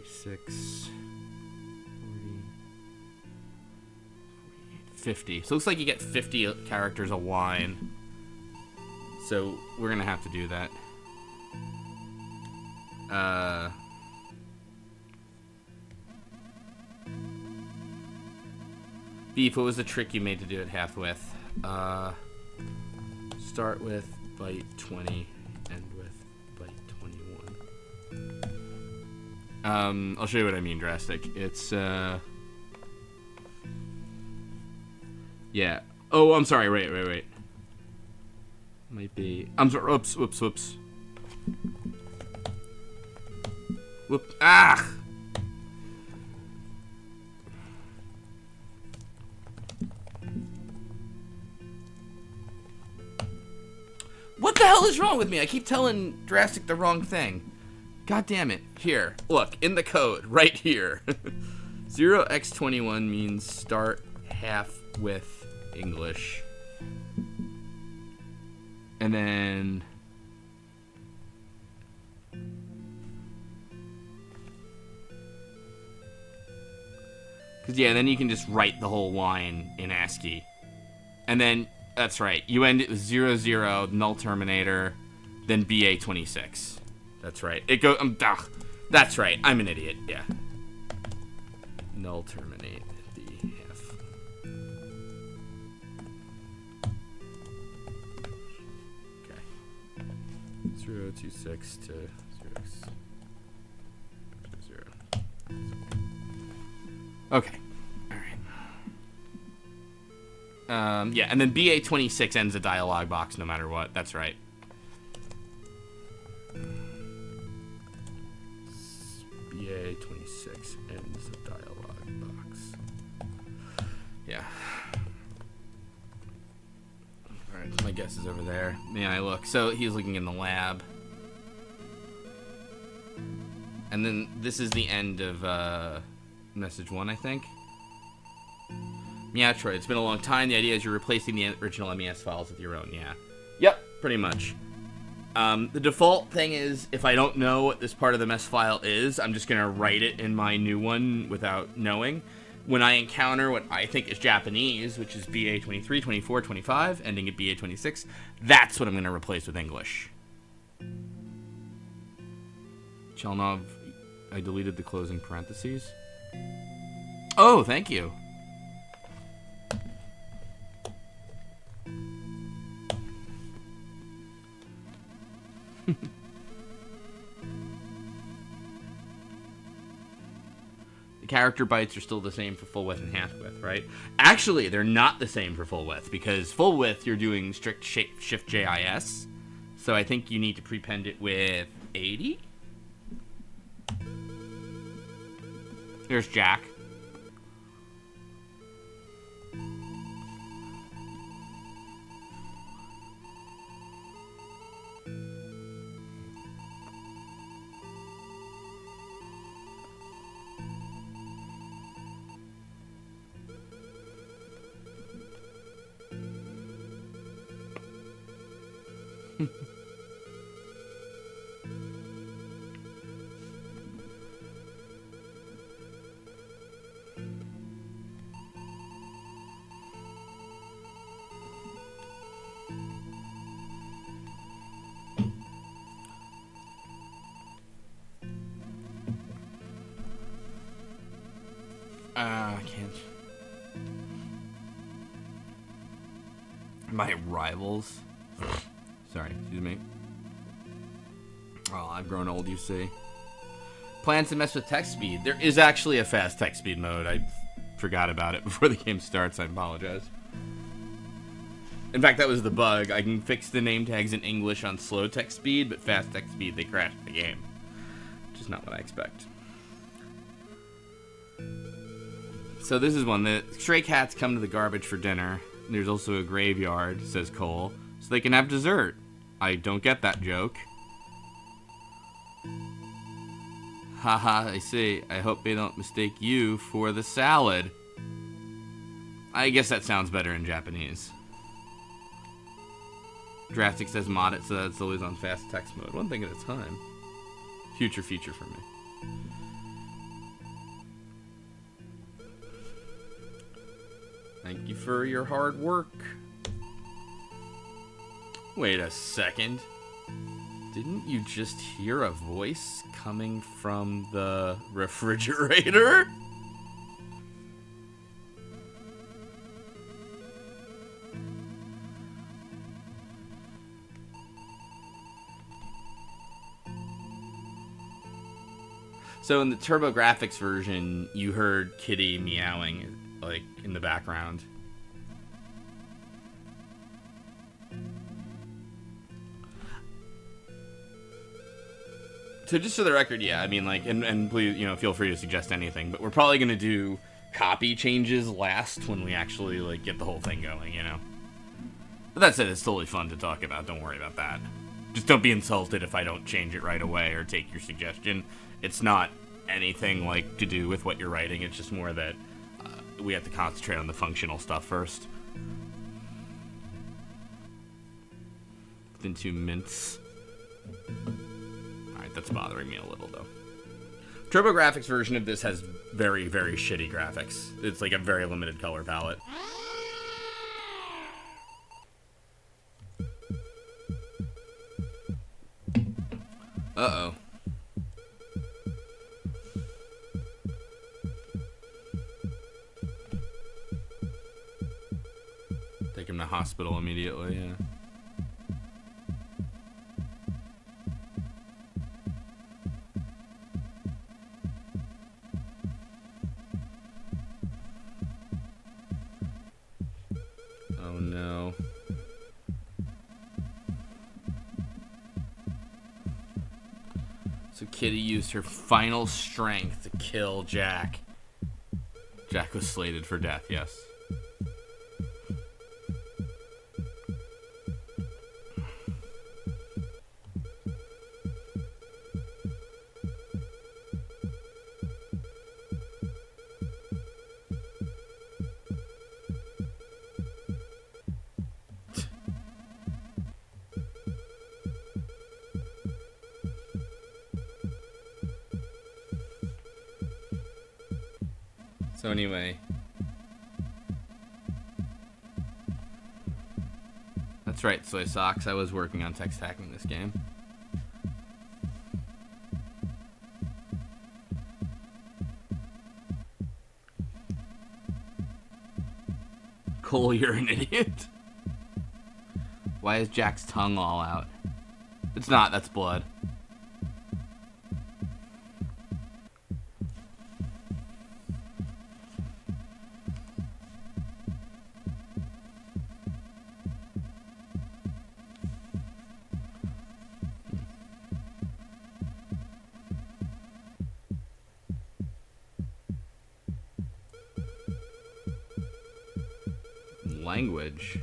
36, 40, 48, 50. So it looks like you get 50 characters a line. So we're going to have to do that. Beef, what was the trick you made to do it half width? Start with byte 20, end with byte 21. I'll show you what I mean, Drastic. It's, yeah. Oh, I'm sorry, wait. Might be, I'm sorry, whoops. Whoop, ah! What the hell is wrong with me? I keep telling Drastic the wrong thing. God damn it. Here, look, in the code, right here. 0x21 means start half with English. And then... Because, yeah, then you can just write the whole line in ASCII. And then, that's right, you end it with 00, null terminator, then BA26. That's right. It goes, that's right, I'm an idiot, yeah. Null terminate the half. Okay. 026 to 0. Okay. Alright. Yeah, and then BA26 ends the dialog box no matter what. That's right. BA26 ends the dialog box. Yeah. Alright, so my guess is over there. May I look? So he's looking in the lab. And then this is the end of, message 1, I think. Yeah, Troy, it's been a long time. The idea is you're replacing the original MES files with your own, yeah. Yep, pretty much. The default thing is, if I don't know what this part of the MES file is, I'm just going to write it in my new one without knowing. When I encounter what I think is Japanese, which is BA23, 24, 25, ending at BA26, that's what I'm going to replace with English. Chelnov, I deleted the closing parentheses. Oh, thank you. The character bytes are still the same for full width and half width, right? Actually, they're not the same for full width, because full width you're doing strict shift JIS. So I think you need to prepend it with 80. There's Jack. I can't. My rivals. Sorry, excuse me. Oh, I've grown old, you see. Plans to mess with text speed. There is actually a fast text speed mode. I forgot about it before the game starts. I apologize. In fact, that was the bug. I can fix the name tags in English on slow text speed, but fast text speed, they crash the game. Which is not what I expect. So this is one. The stray cats come to the garbage for dinner. There's also a graveyard, says Cole, so they can have dessert. I don't get that joke. Haha, I see. I hope they don't mistake you for the salad. I guess that sounds better in Japanese. Drastic says mod it so that it's always on fast text mode. One thing at a time. Future feature for me. Thank you for your hard work. Wait a second. Didn't you just hear a voice coming from the refrigerator? So in the TurboGrafx version, you heard Kitty meowing, like, in the background. So just for the record, yeah, I mean, like, and please, you know, feel free to suggest anything, but we're probably going to do copy changes last when we actually, like, get the whole thing going, you know? But that said, it's totally fun to talk about. Don't worry about that. Just don't be insulted if I don't change it right away or take your suggestion. It's not anything like to do with what you're writing. It's just more that we have to concentrate on the functional stuff first. Within 2 minutes. Alright, that's bothering me a little though. TurboGrafx version of this has very, very shitty graphics. It's like a very limited color palette. Uh-oh. Take him to hospital immediately, yeah. Oh no. So Kitty used her final strength to kill Jack. Jack was slated for death, yes. So anyway, that's right, Soy Socks. I was working on text hacking this game. Cole, you're an idiot. Why is Jack's tongue all out? It's not, that's blood. Language.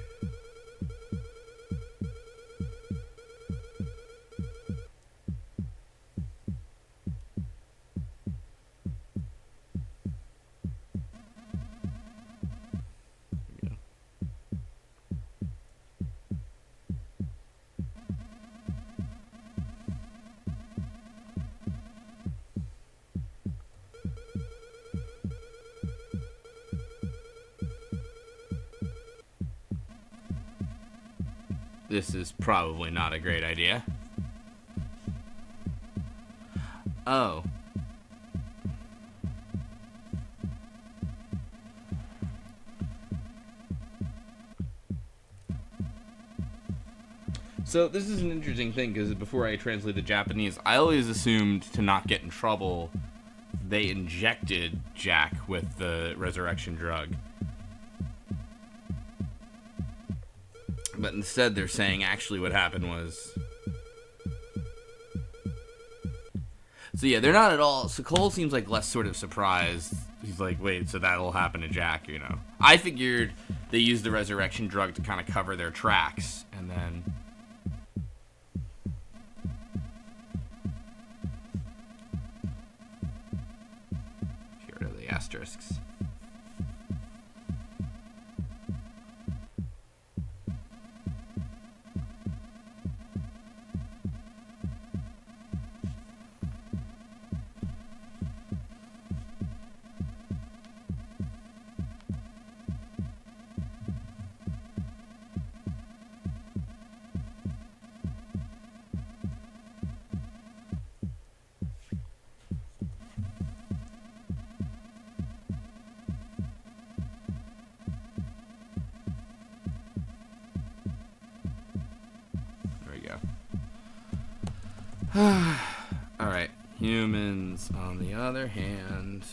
This is probably not a great idea. Oh. So this is an interesting thing, because before I translate the Japanese, I always assumed to not get in trouble, they injected Jack with the resurrection drug. But instead they're saying actually what happened was... So yeah, they're not at all... So Cole seems like less sort of surprised. He's like, wait, so that'll happen to Jack, you know. I figured they used the resurrection drug to kind of cover their tracks, and then... Get rid of the asterisks. Alright, humans, on the other hand,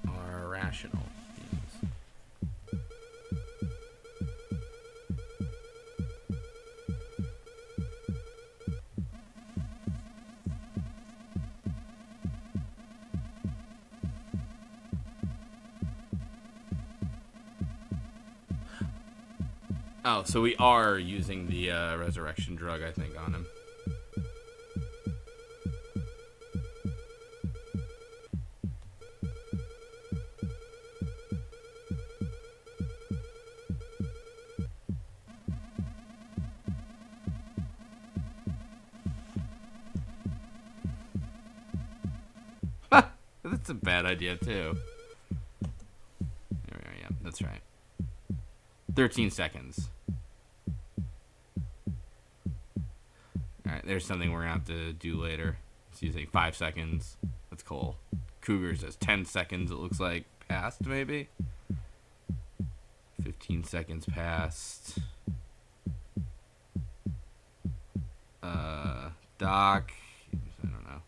are rational beings. Oh, so we are using the resurrection drug, I think, on him. That's a bad idea, too. There we are, yeah, that's right. 13 seconds. Alright, there's something we're going to have to do later. It's using 5 seconds. That's cool. Cougars has 10 seconds, it looks like. Passed, maybe? 15 seconds passed. Doc. I don't know.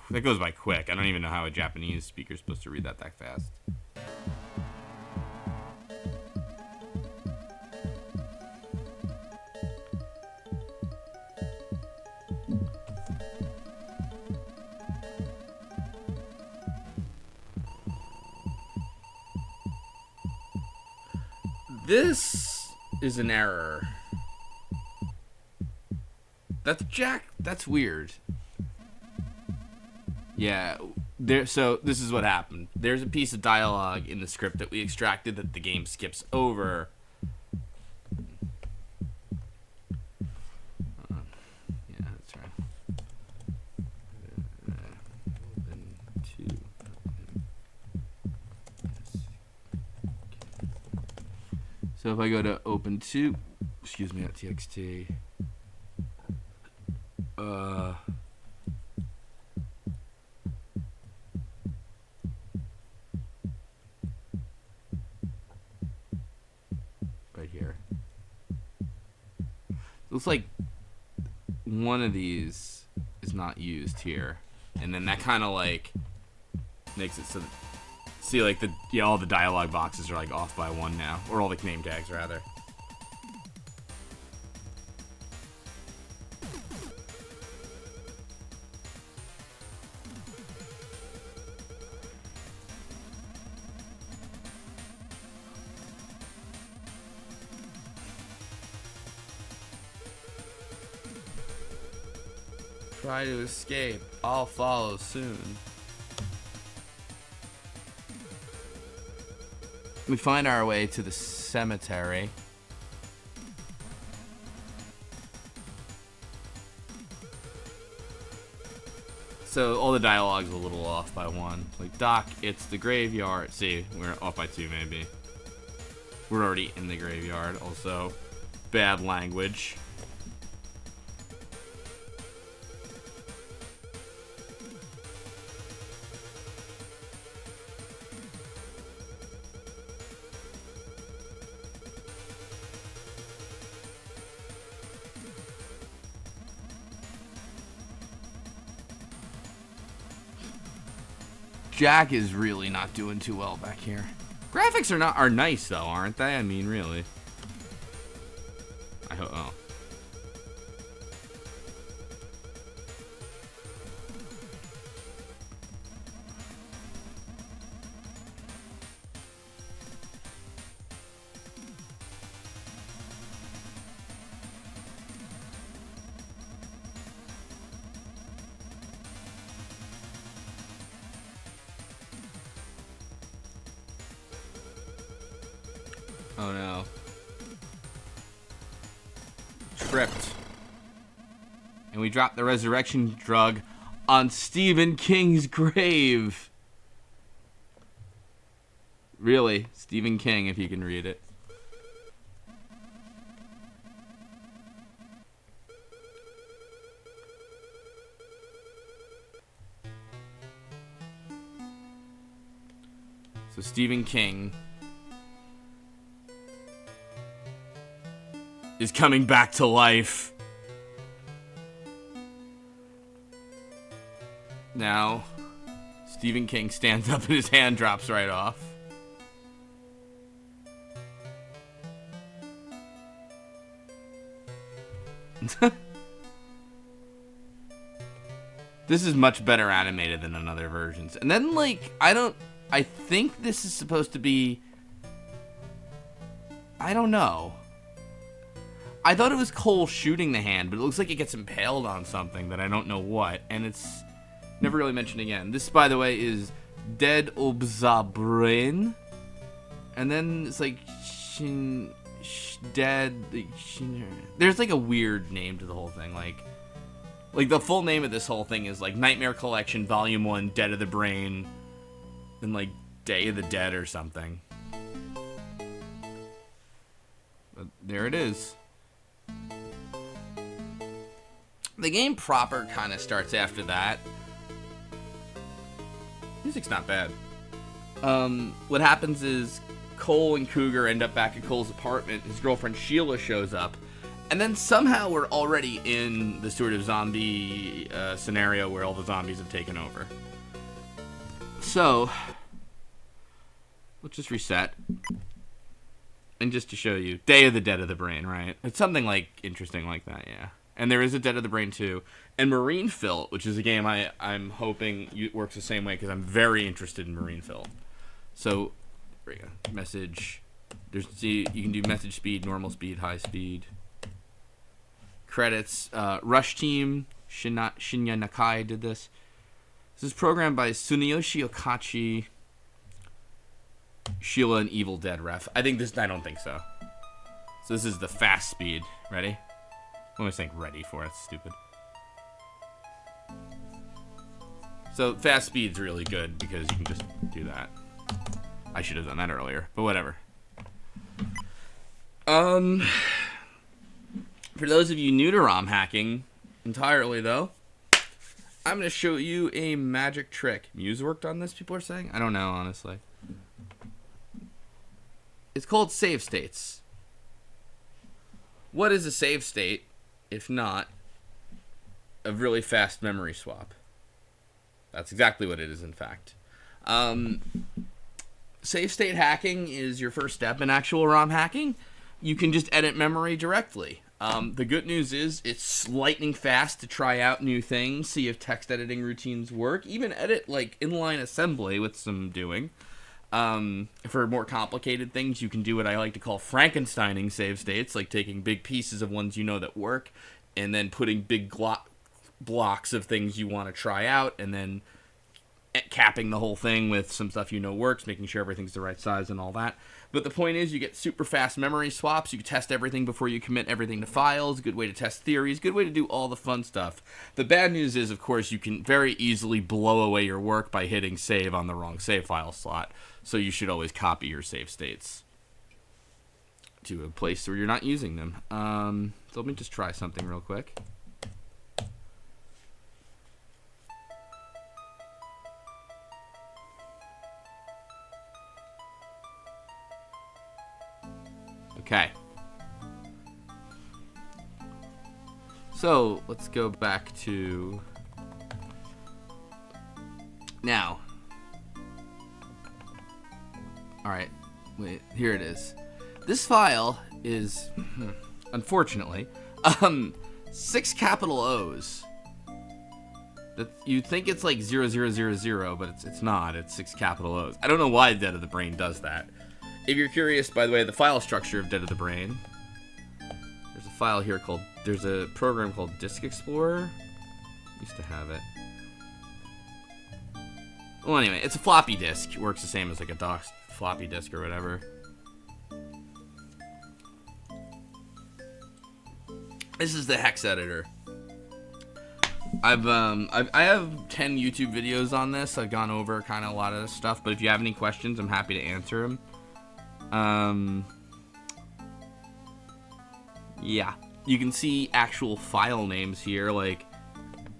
That goes by quick. I don't even know how a Japanese speaker is supposed to read that fast. This is an error. That's Jack. That's weird. Yeah. So this is what happened. There's a piece of dialogue in the script that we extracted that the game skips over. Yeah, that's right. So if I go to open 2, excuse me, .txt. Right here. Looks like one of these is not used here, and then that kind of like makes it so that, see, like all the dialogue boxes are like off by 1 now, or all the name tags rather. Try to escape. I'll follow soon. We find our way to the cemetery. So all the dialogue's a little off by 1. Like, Doc, it's the graveyard. See, we're off by 2 maybe. We're already in the graveyard. Also, bad language. Jack is really not doing too well back here. Graphics are nice though, aren't they? I mean, really. I hope. Oh. Oh no. Tripped. And we dropped the resurrection drug on Stephen King's grave. Really, Stephen King, if you can read it. So Stephen King is coming back to life. Now, Stephen King stands up and his hand drops right off. This is much better animated than in other versions. And then, like, I think this is supposed to be... I don't know. I thought it was Cole shooting the hand, but it looks like it gets impaled on something that I don't know what, and it's never really mentioned again. This, by the way, is Dead Obzabrain. And then it's like... There's, like, a weird name to the whole thing, like the full name of this whole thing is like Nightmare Collection Volume 1 Dead of the Brain and like Day of the Dead or something. But there it is. The game proper kind of starts after that. Music's not bad. What happens is Cole and Cougar end up back at Cole's apartment. His girlfriend Sheila shows up. And then somehow we're already in the sort of zombie scenario where all the zombies have taken over. So, let's just reset. And just to show you, Day of the Dead of the Brain, right? It's something like interesting like that, yeah. And there is a Dead of the Brain 2. And Marine Filt, which is a game I'm hoping works the same way because I'm very interested in Marine Filt. So, there you go. Message. You can do message speed, normal speed, high speed. Credits. Rush Team, Shinya Nakai did this. This is programmed by Tsuneyoshi Okachi, Sheila, and Evil Dead Ref. I don't think so. So this is the fast speed. Ready? What am I saying ready for? It's stupid. So fast speed's really good because you can just do that. I should have done that earlier, but whatever. For those of you new to ROM hacking entirely, though, I'm going to show you a magic trick. Muse worked on this, people are saying? I don't know, honestly. It's called save states. What is a save state, if not a really fast memory swap? That's exactly what it is, in fact. Save state hacking is your first step in actual ROM hacking. You can just edit memory directly. The good news is it's lightning fast to try out new things, see if text editing routines work, even edit like inline assembly with some doing. For more complicated things, you can do what I like to call Frankensteining save states, like taking big pieces of ones you know that work, and then putting big blocks of things you want to try out, and then capping the whole thing with some stuff you know works, making sure everything's the right size and all that. But the point is, you get super fast memory swaps. You can test everything before you commit everything to files. Good way to test theories. Good way to do all the fun stuff. The bad news is, of course, you can very easily blow away your work by hitting save on the wrong save file slot. So you should always copy your save states to a place where you're not using them. So let me just try something real quick. Okay. So, let's go back to... Now. Alright. Wait, here it is. This file is, unfortunately, 6 capital O's. You'd think it's like 0000, but it's not. It's 6 capital O's. I don't know why Dead of the Brain does that. If you're curious, by the way, the file structure of Dead of the Brain, there's a file here called, there's a program called Disk Explorer. Used to have it. Well, anyway, it's a floppy disk. It works the same as like a DOS floppy disk or whatever. This is the hex editor. I have 10 YouTube videos on this. I've gone over kind of a lot of this stuff, but if you have any questions, I'm happy to answer them. Yeah, you can see actual file names here, like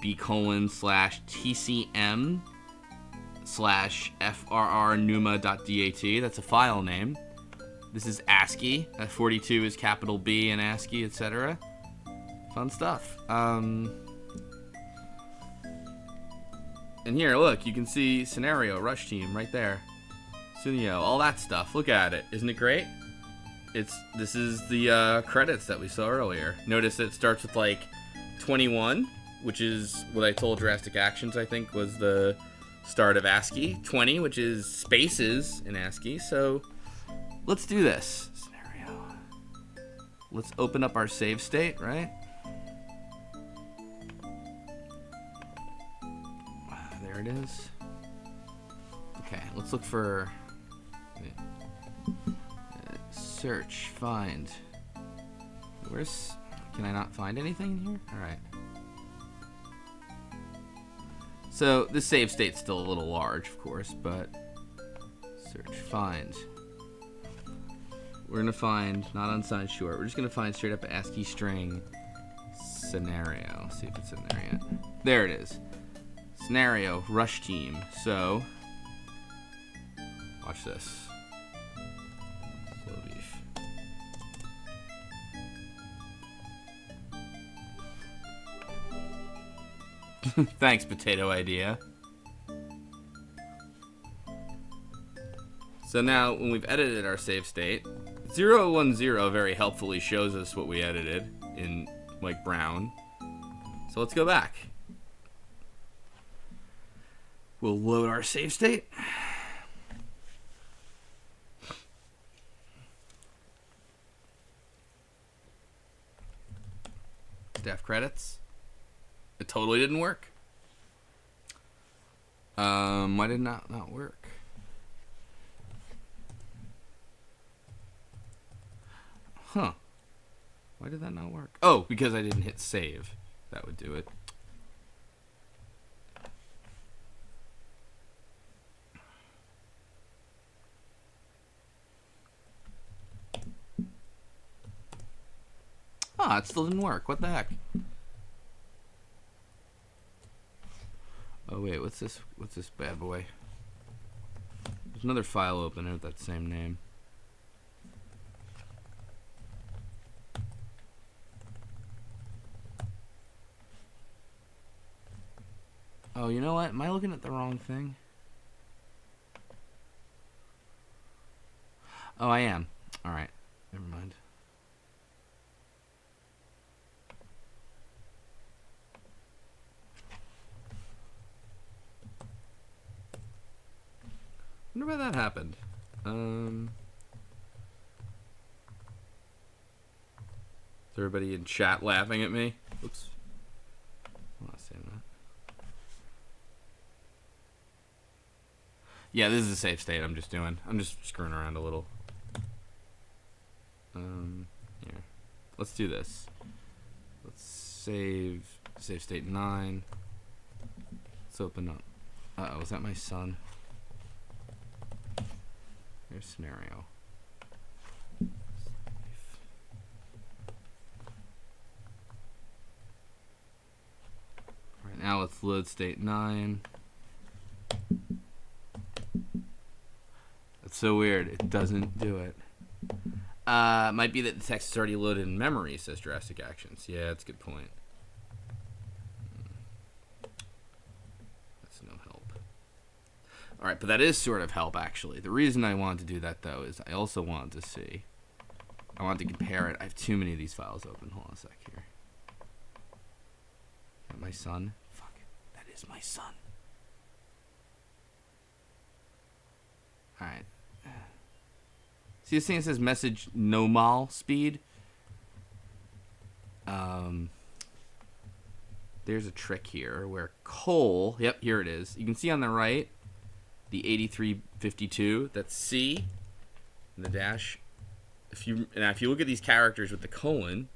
b:/FRR/numa.dat. That's a file name. This is ASCII. 42 is capital B in ASCII, etc. Fun stuff. And here, look, you can see scenario, rush team, right there. Sunio, all that stuff. Look at it. Isn't it great? This is the credits that we saw earlier. Notice it starts with like 21, which is what I told Drastic Actions, I think, was the start of ASCII. 20, which is spaces in ASCII. So let's do this scenario. Let's open up our save state, right? There it is. Okay, let's look for search, find. Where's... Can I not find anything in here? Alright. So, this save state's still a little large, of course, but... Search, find. We're gonna find, not unsigned short, we're just gonna find straight up ASCII string scenario. See if it's in there yet. There it is. Scenario, rush team. So, watch this. Thanks, Potato Idea. So now, when we've edited our save state, 010 very helpfully shows us what we edited in, like, brown. So let's go back. We'll load our save state. Staff credits. It totally didn't work. Why did it not work? Huh. Why did that not work? Oh, because I didn't hit save. That would do it. Ah, it still didn't work. What the heck? Oh wait, what's this? What's this bad boy? There's another file opener with that same name. Oh, you know what? Am I looking at the wrong thing? Oh, I am. All right, never mind. I wonder why that happened. Is everybody in chat laughing at me? Oops. I'm not saying that. Yeah, this is a safe state I'm just doing. I'm just screwing around a little. Here. Let's do this. Let's save state 9. Let's open up. Uh-oh, is that my son? Here's scenario. Alright, now let's load state 9. That's so weird. It doesn't do it. Might be that the text is already loaded in memory, says Drastic Actions. Yeah, that's a good point. That's no help. Alright, but that is sort of help, actually. The reason I wanted to do that, though, is I also wanted to see. I wanted to compare it. I have too many of these files open. Hold on a sec here. Is that my son? Fuck. That is my son. Alright. See this thing that says message normal speed? There's a trick here where Cole, yep, here it is. You can see on the right, the 8352, that's C, and the dash. If you look at these characters with the colon,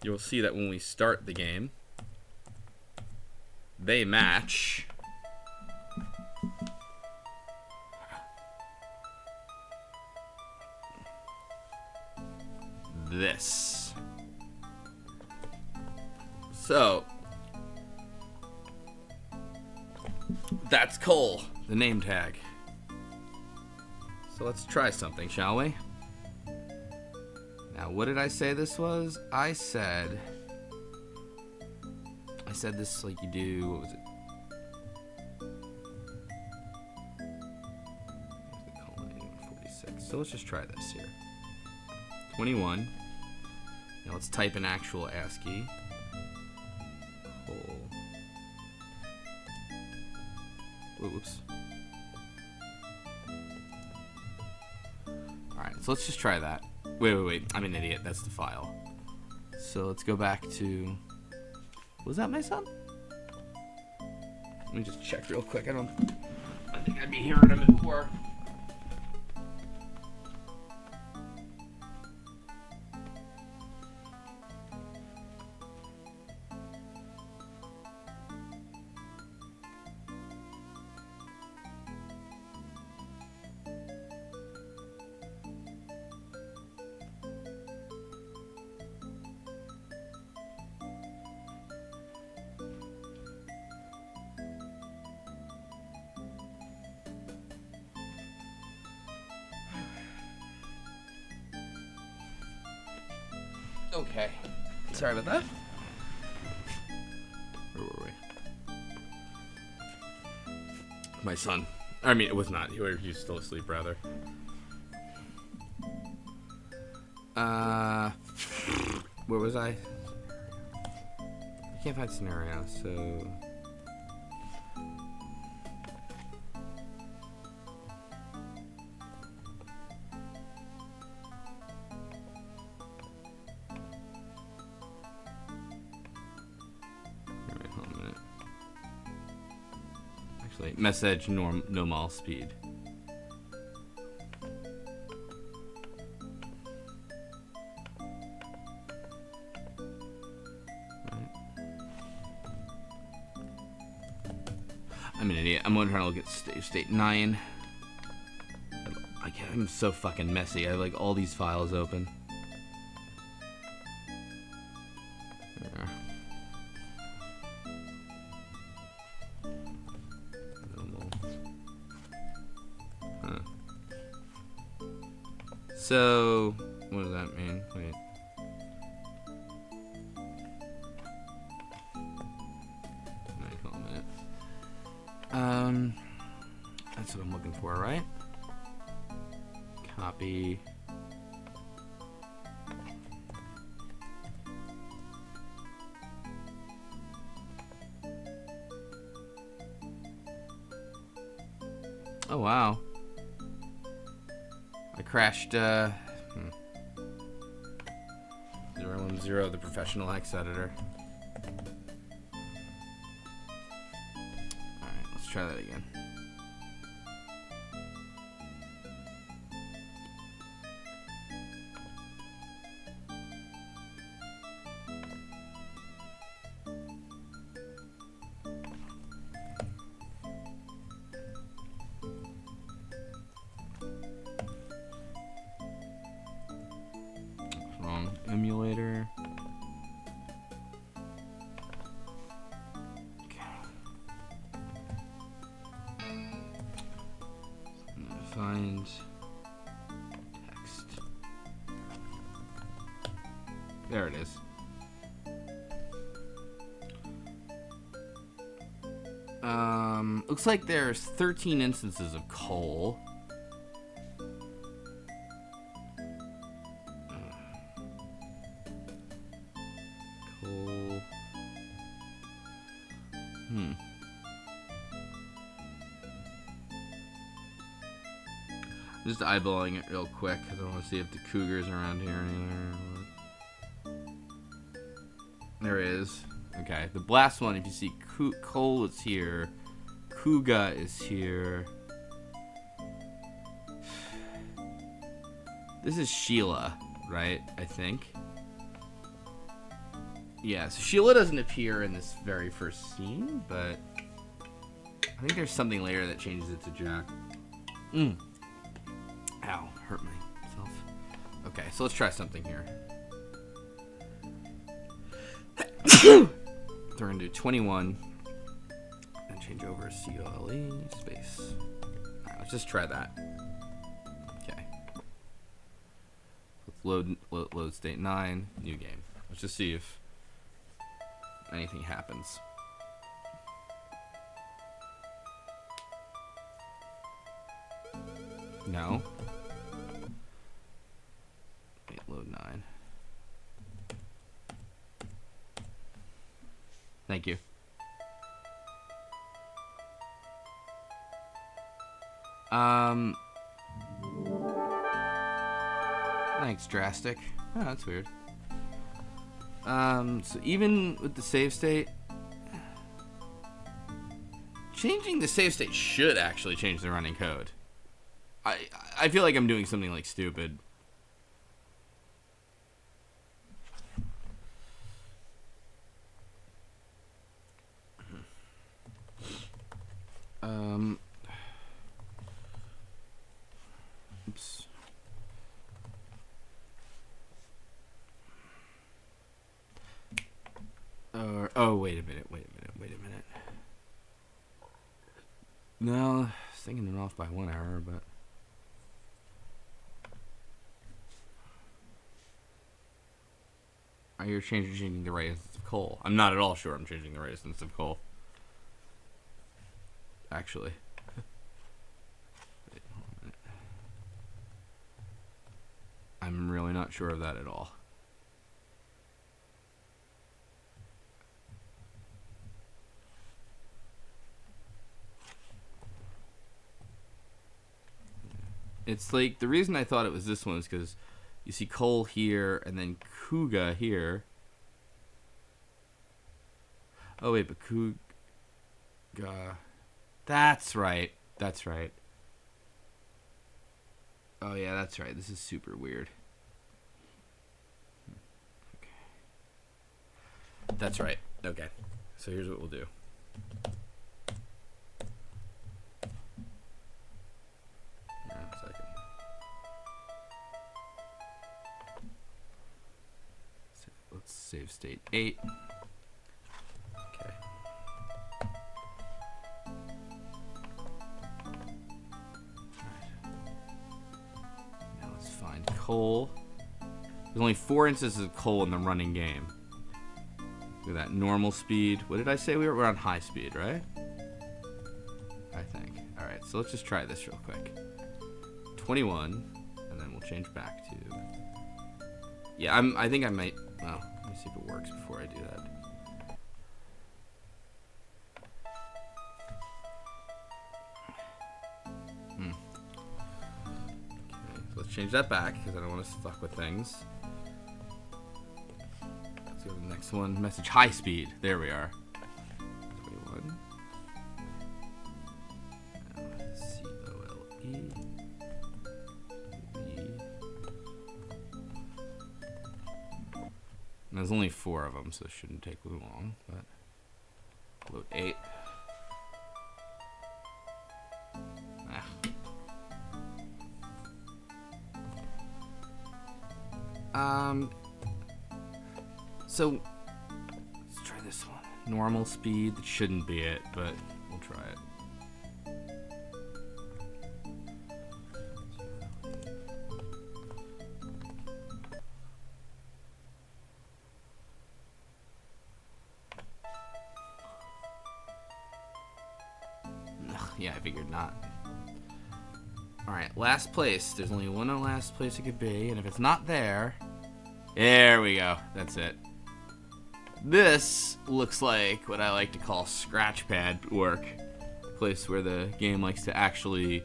you'll see that when we start the game, they match. This. So, that's Cole, the name tag. So let's try something, shall we? Now, what did I say this was? I said this like you do, what was it? Colon 8146. So let's just try this here. 21. Now let's type in actual ASCII. whoops. Alright, so let's just try that. Wait. I'm an idiot. That's the file. So let's go back to... Was that my son? Let me just check real quick. I think I'd be hearing him before. Okay. Sorry about that. Where were we? My son. I mean, it was not. He was still asleep, rather. Where was I? I can't find scenario, so... Message normal speed. Right. I'm an idiot. I'm trying to look at state 9. I'm so fucking messy. I have like all these files open. So, what does that mean? Wait. Wait, hold a minute. That's what I'm looking for, right? Copy. Oh, wow. I crashed, 010, the professional X editor. Alright, let's try that again. Emulator. Okay. I'm gonna find text. There it is. Looks like there's 13 instances of coal. Just eyeballing it real quick because I want to see if the cougar's around here anywhere. There it is. Okay, the blast one, if you see coal is here, cougar is here. This is Sheila, right? I think. Yeah, so Sheila doesn't appear in this very first scene, but I think there's something later that changes it to Jack. Ow, hurt myself. Okay, so let's try something here. We're gonna do 21 and change over COLE space. Alright, let's just try that. Okay. Let's load state 9, new game. Let's just see if anything happens. No. Wait, load 9. Thank you. Thanks, Drastic. Oh, that's weird. So even with the save state, changing the save state should actually change the running code. I feel like I'm doing something like stupid. Oops. Oh, wait a minute. No, I was thinking it off by 1 error, but... Are you changing the right instance of coal? I'm not at all sure I'm changing the right instance of coal. Actually. Wait, hold on a minute. I'm really not sure of that at all. It's like, the reason I thought it was this one is because you see coal here and then Kuga here. Oh wait, but Kuga... That's right. Oh yeah, that's right. This is super weird. Okay. That's right. Okay. So here's what we'll do. Let's save state 8. Okay. Now let's find coal. There's only 4 instances of coal in the running game. Look at that. Normal speed. What did I say? We're on high speed, right? I think. Alright, so let's just try this real quick. 21. And then we'll change back to... Yeah, I think I might... Well, let me see if it works before I do that. Okay, so let's change that back because I don't want to fuck with things. Let's go to the next one. Message high speed. There we are. 21. COLE. There's only 4 of them, so it shouldn't take too long. But load 8. So let's try this one. Normal speed. That shouldn't be it, but we'll try it. Yeah, I figured not. Alright, last place. There's only one last place it could be, and if it's not there... There we go. That's it. This looks like what I like to call scratch pad work. A place where the game likes to actually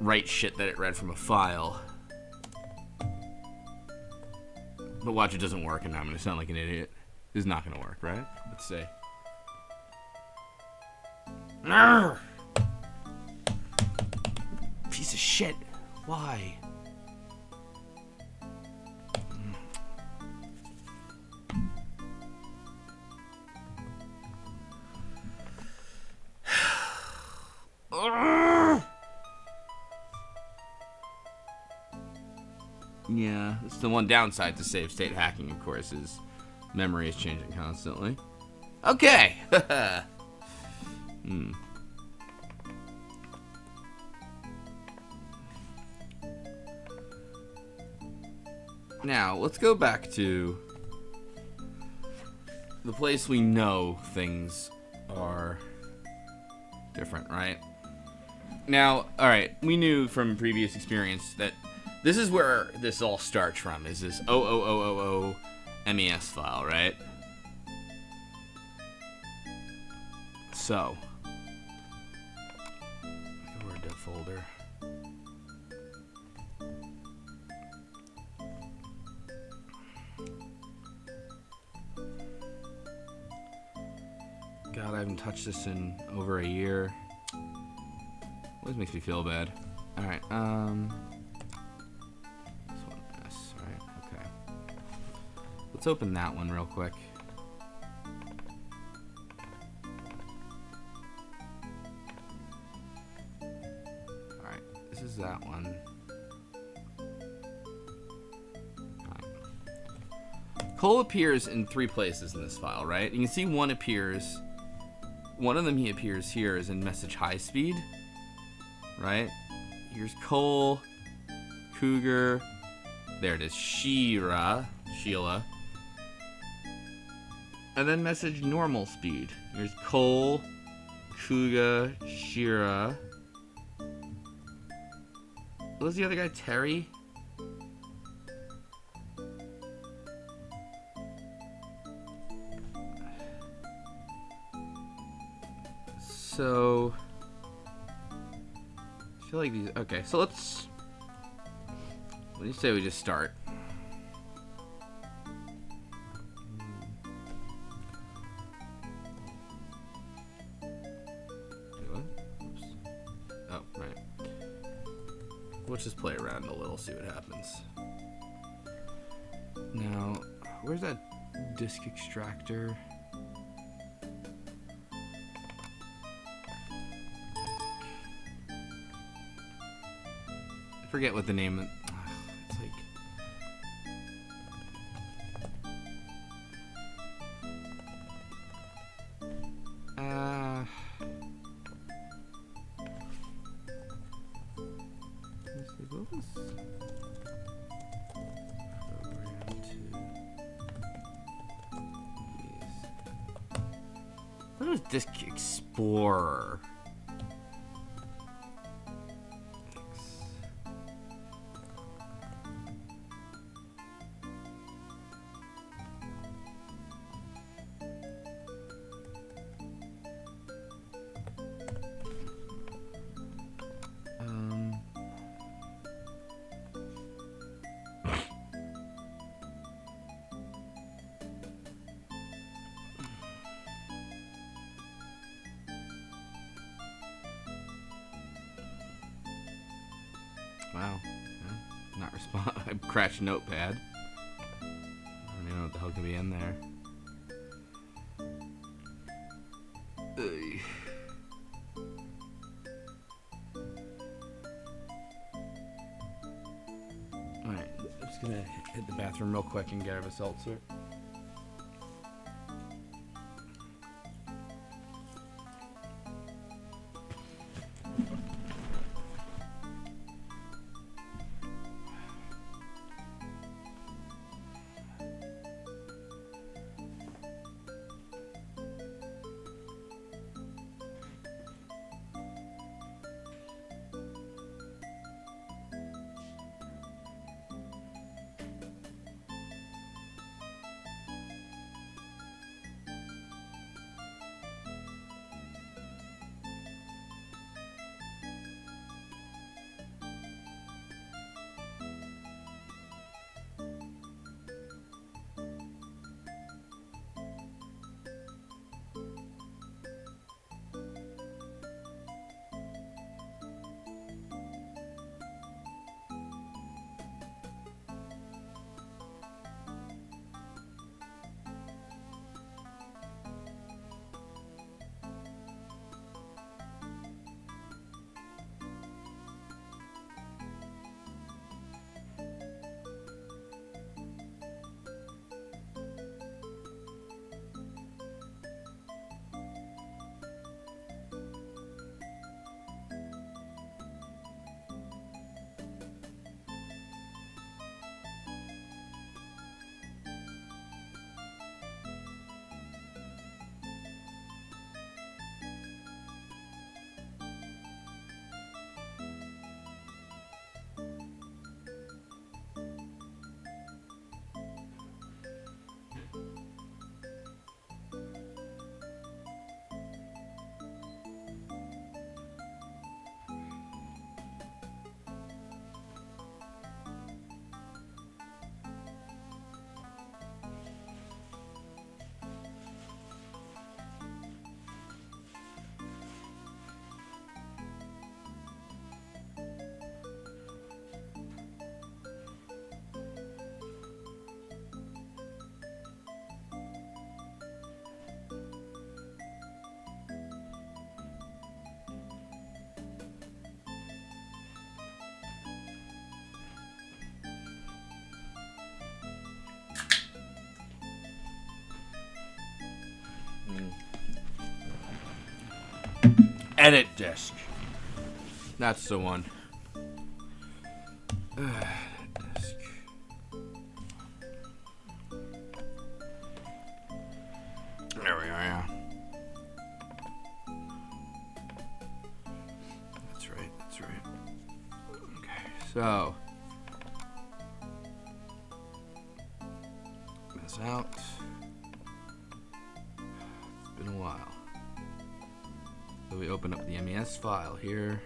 write shit that it read from a file. But watch, it doesn't work, and now I'm going to sound like an idiot. This is not going to work, right? Let's see. Arrgh! Piece of shit. Why? Yeah, it's the one downside to save state hacking, of course, is memory is changing constantly. Okay. Now, let's go back to the place we know things are different, right? Now, alright, we knew from previous experience that this is where this all starts from, is this 00000 MES file, right? So, word dev folder. folder. God, I haven't touched this in over a year. Always makes me feel bad. Alright, this one, yes, alright, okay. Let's open that one real quick. Alright, this is that one. Alright. Cole appears in 3 places in this file, right? You can see one of them he appears here is in message high speed, right? Here's Cole, Cougar, there it is, Sheila, and then message normal speed. Here's Cole, Cougar, Shira. What was the other guy, Terry? So, I feel like these, okay, so what do you say we just start? Wait, what? Oops. Oh, right. Let's just play around a little, see what happens. Now, where's that disk extractor? I forget what the name of, it's like, let's see, what was program to use? What was Disk Explorer? Wow. Yeah. Not respond. I crashed Notepad. I don't even know what the hell could be in there. Ugh. Alright, I'm just gonna hit the bathroom real quick and get a seltzer. Edit disk. That's the one. Disk. There we are, yeah. That's right, that's right. Okay, so. This out. It's been a while. So we open up the MES file here.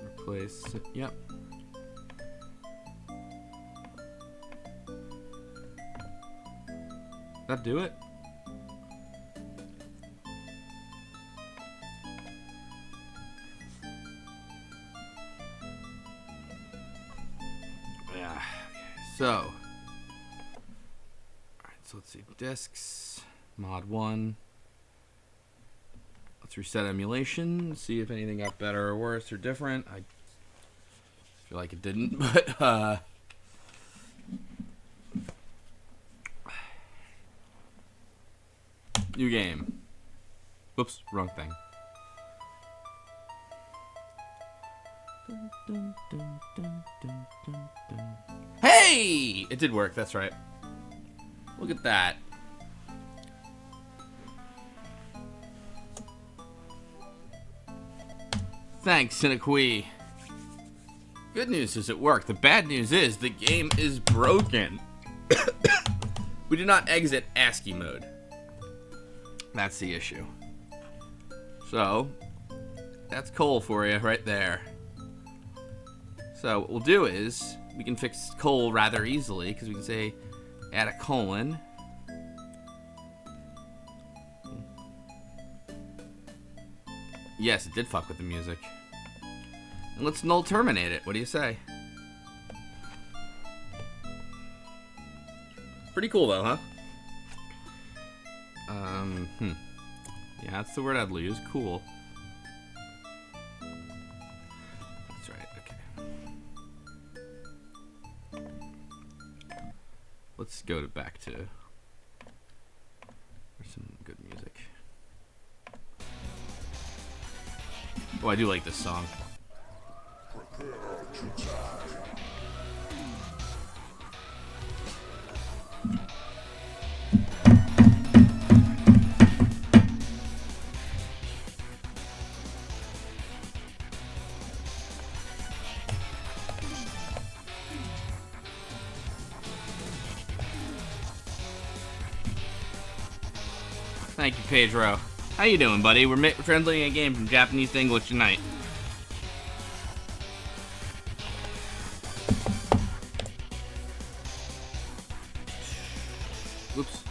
Replace it. Yep. That do it? Yeah. Okay. So. Alright, so let's see. Disks. Mod 1. Let's reset emulation, see if anything got better or worse or different. I feel like it didn't, but new game. Whoops, wrong thing. Hey! It did work, that's right. Look at that. Thanks, Cinquee. Good news is it worked. The bad news is the game is broken. We did not exit ASCII mode. That's the issue. So, that's coal for you right there. So what we'll do is, we can fix coal rather easily, because we can say, add a colon. Yes, it did fuck with the music. And let's null terminate it. What do you say? Pretty cool though, huh? Yeah, that's the word I'd use. Cool. That's right, okay. Let's go back to... There's some good music. Oh, I do like this song. Thank you, Pedro. How you doing, buddy? We're translating a game from Japanese to English tonight. Whoops.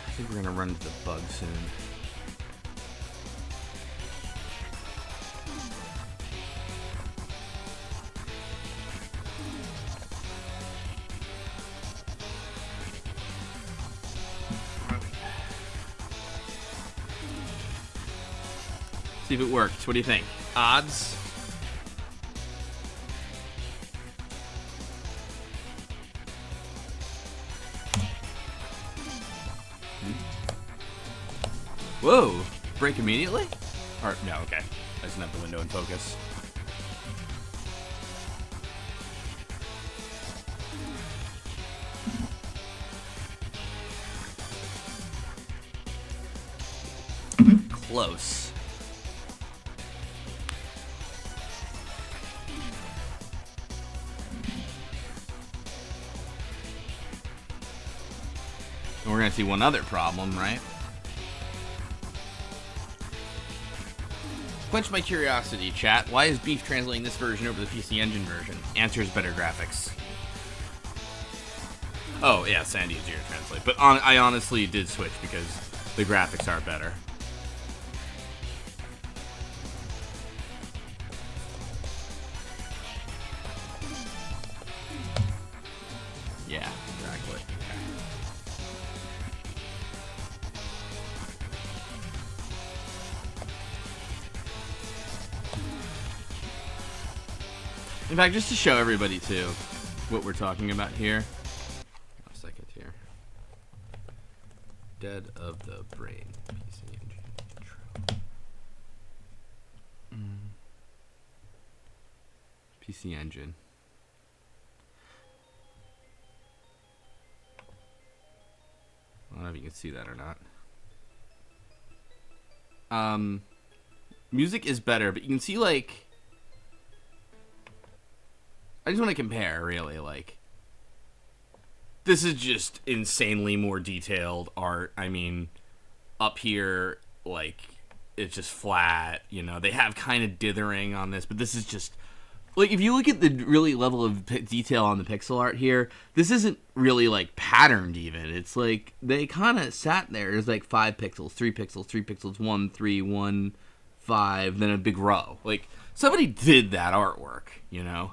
I think we're gonna run into the bug soon. See if it works. What do you think? Odds? Whoa! Break immediately? Or, no, okay. I just have the window in focus. Close. And we're gonna see one other problem, right? Quench my curiosity, chat. Why is Beef translating this version over the PC Engine version? Answer is better graphics. Oh, yeah, Sandy is easier to translate. But I honestly did switch because the graphics are better. Yeah, exactly. In fact, just to show everybody, too, what we're talking about here. A second here. Dead of the Brain. PC Engine intro. PC Engine. I don't know if you can see that or not. Music is better, but you can see, like... I just want to compare, really, like... This is just insanely more detailed art. I mean, up here, like, it's just flat, you know. They have kind of dithering on this, but this is just... Like, if you look at the really level of detail on the pixel art here, this isn't really, like, patterned even. It's like, they kind of sat there. There's, like, 5 pixels, 3 pixels, 3 pixels, 1, 3, 1, 5, then a big row. Like, somebody did that artwork, you know?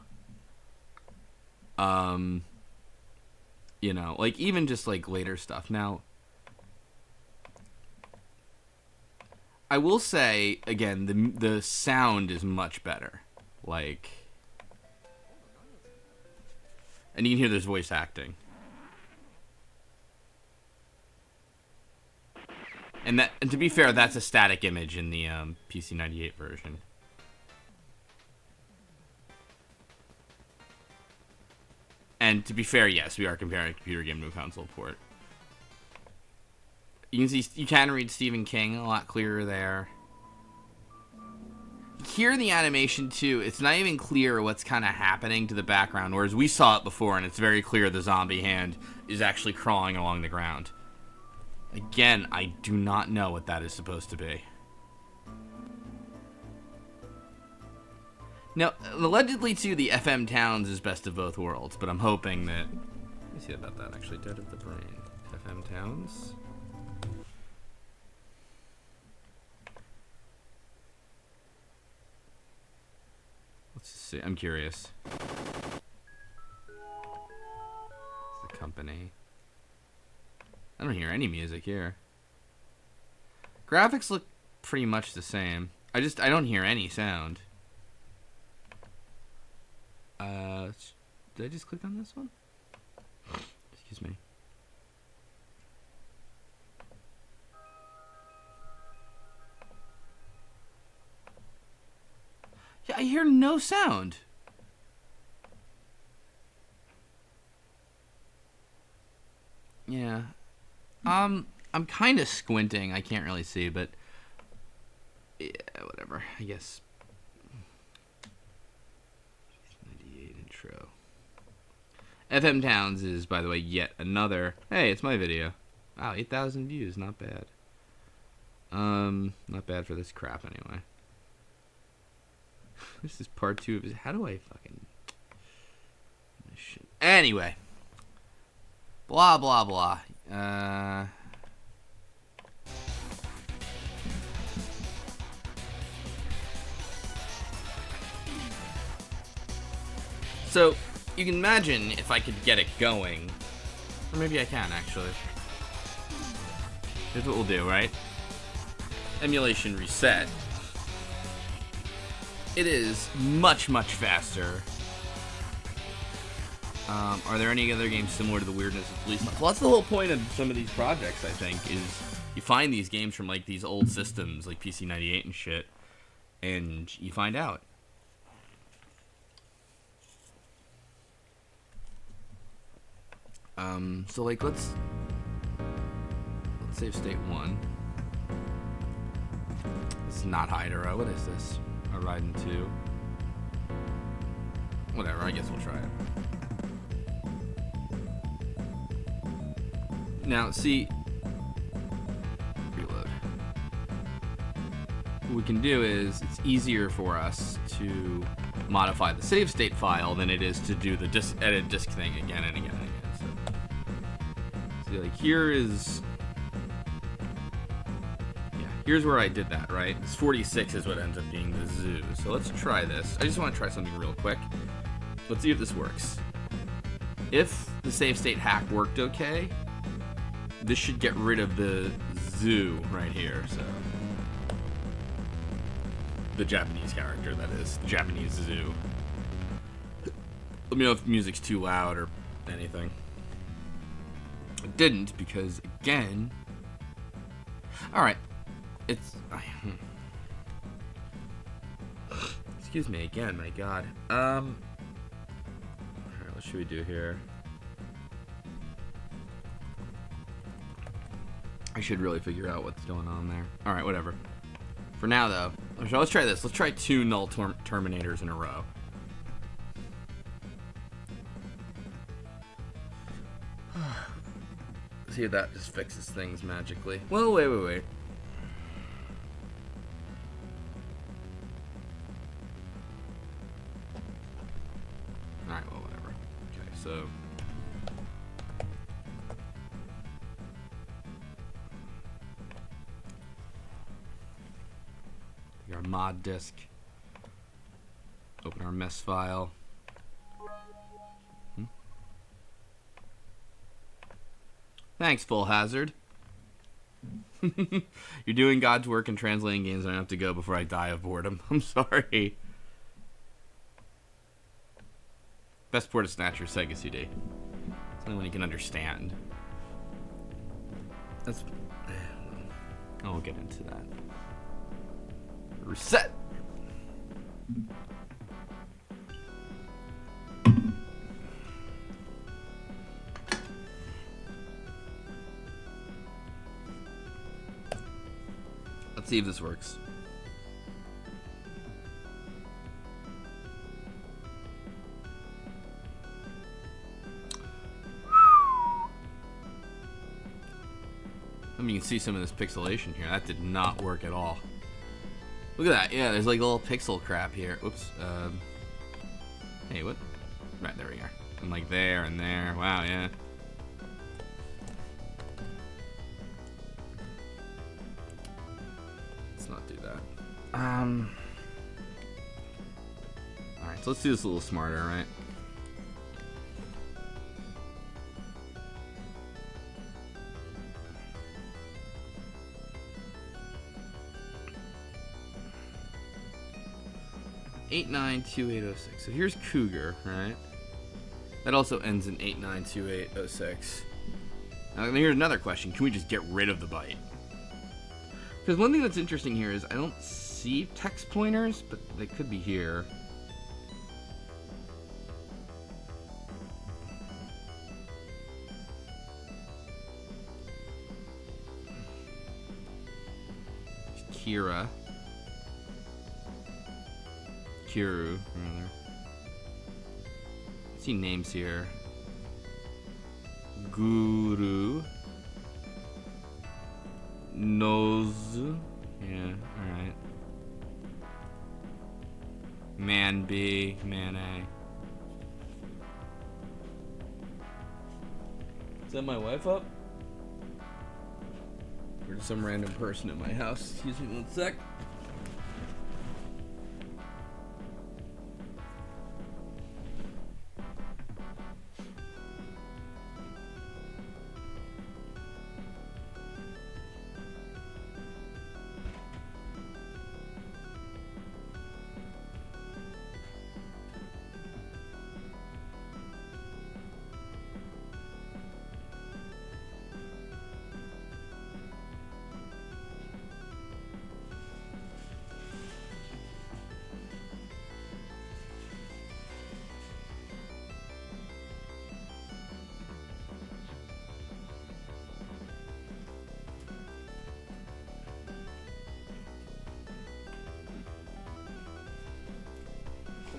You know, like, even just, like, later stuff. Now, I will say, again, the sound is much better. Like... And you can hear there's voice acting. And to be fair, that's a static image in the PC98 version. And to be fair, yes, we are comparing a computer game to a console port. You can read Stephen King a lot clearer there. Here in the animation, too, it's not even clear what's kind of happening to the background, whereas we saw it before, and it's very clear the zombie hand is actually crawling along the ground. Again, I do not know what that is supposed to be. Now, allegedly, too, the FM Towns is best of both worlds, but I'm hoping that... Let me see about that, actually. Dead of the Brain. FM Towns... Let's see. I'm curious. It's the company. I don't hear any music here. Graphics look pretty much the same. I don't hear any sound. Did I just click on this one? Excuse me. Yeah, I hear no sound. Yeah. I'm kind of squinting. I can't really see, but yeah, whatever. I guess. 98 intro. FM Towns is, by the way, yet another. Hey, it's my video. Wow, 8,000 views. Not bad. Not bad for this crap anyway. This is part 2 of his... How do I fucking... Anyway. Blah, blah, blah. So, you can imagine if I could get it going. Or maybe I can, actually. Here's what we'll do, right? Emulation reset. It is much, much faster. Are there any other games similar to the weirdness of Police? Well, that's the whole point of some of these projects, I think, is you find these games from, like, these old systems, like PC98 and shit, and you find out. So, like, let's save state 1. This is not Hydra. What is this? A Raiden 2. Whatever, I guess we'll try it. Now, see... Reload. What we can do is, it's easier for us to modify the save state file than it is to do the edit disk thing again and again and again. So, see, like, here is... Here's where I did that, right? This 46 is what ends up being the zoo. So let's try this. I just want to try something real quick. Let's see if this works. If the save state hack worked okay, this should get rid of the zoo right here, so. The Japanese character, that is. The Japanese zoo. Let me know if music's too loud or anything. It didn't, because, again... Alright. It's... Excuse me again, my god. Alright, what should we do here? I should really figure out what's going on there. Alright, whatever. For now, though, let's try this. Let's try 2 null Terminators in a row. See if that just fixes things magically. Well, wait. Alright, well, whatever. Okay, so... our mod disk. Open our mess file. Thanks, Full Hazard. You're doing God's work and translating games. I don't have to go before I die of boredom. I'm sorry. Best port of Snatcher, Sega CD. It's the only one you can understand. That's... I won't get into that. Reset. Let's see if this works. I mean, you can see some of this pixelation here. That did not work at all. Look at that. Yeah, there's like a little pixel crap here. Oops. Hey, what? Right, there we are. And like there and there. Wow, yeah. Let's not do that. Alright, so let's do this a little smarter, right? Eight nine 2806. So here's Cougar, right? That also ends in 892806. Now here's another question: can we just get rid of the byte? Because one thing that's interesting here is I don't see text pointers, but they could be here. Kira. Kiru, rather. I see names here. Guru. Nozu. Yeah, alright. Man B, Man A. Is that my wife up? Or just some random person at my house? Excuse me one sec.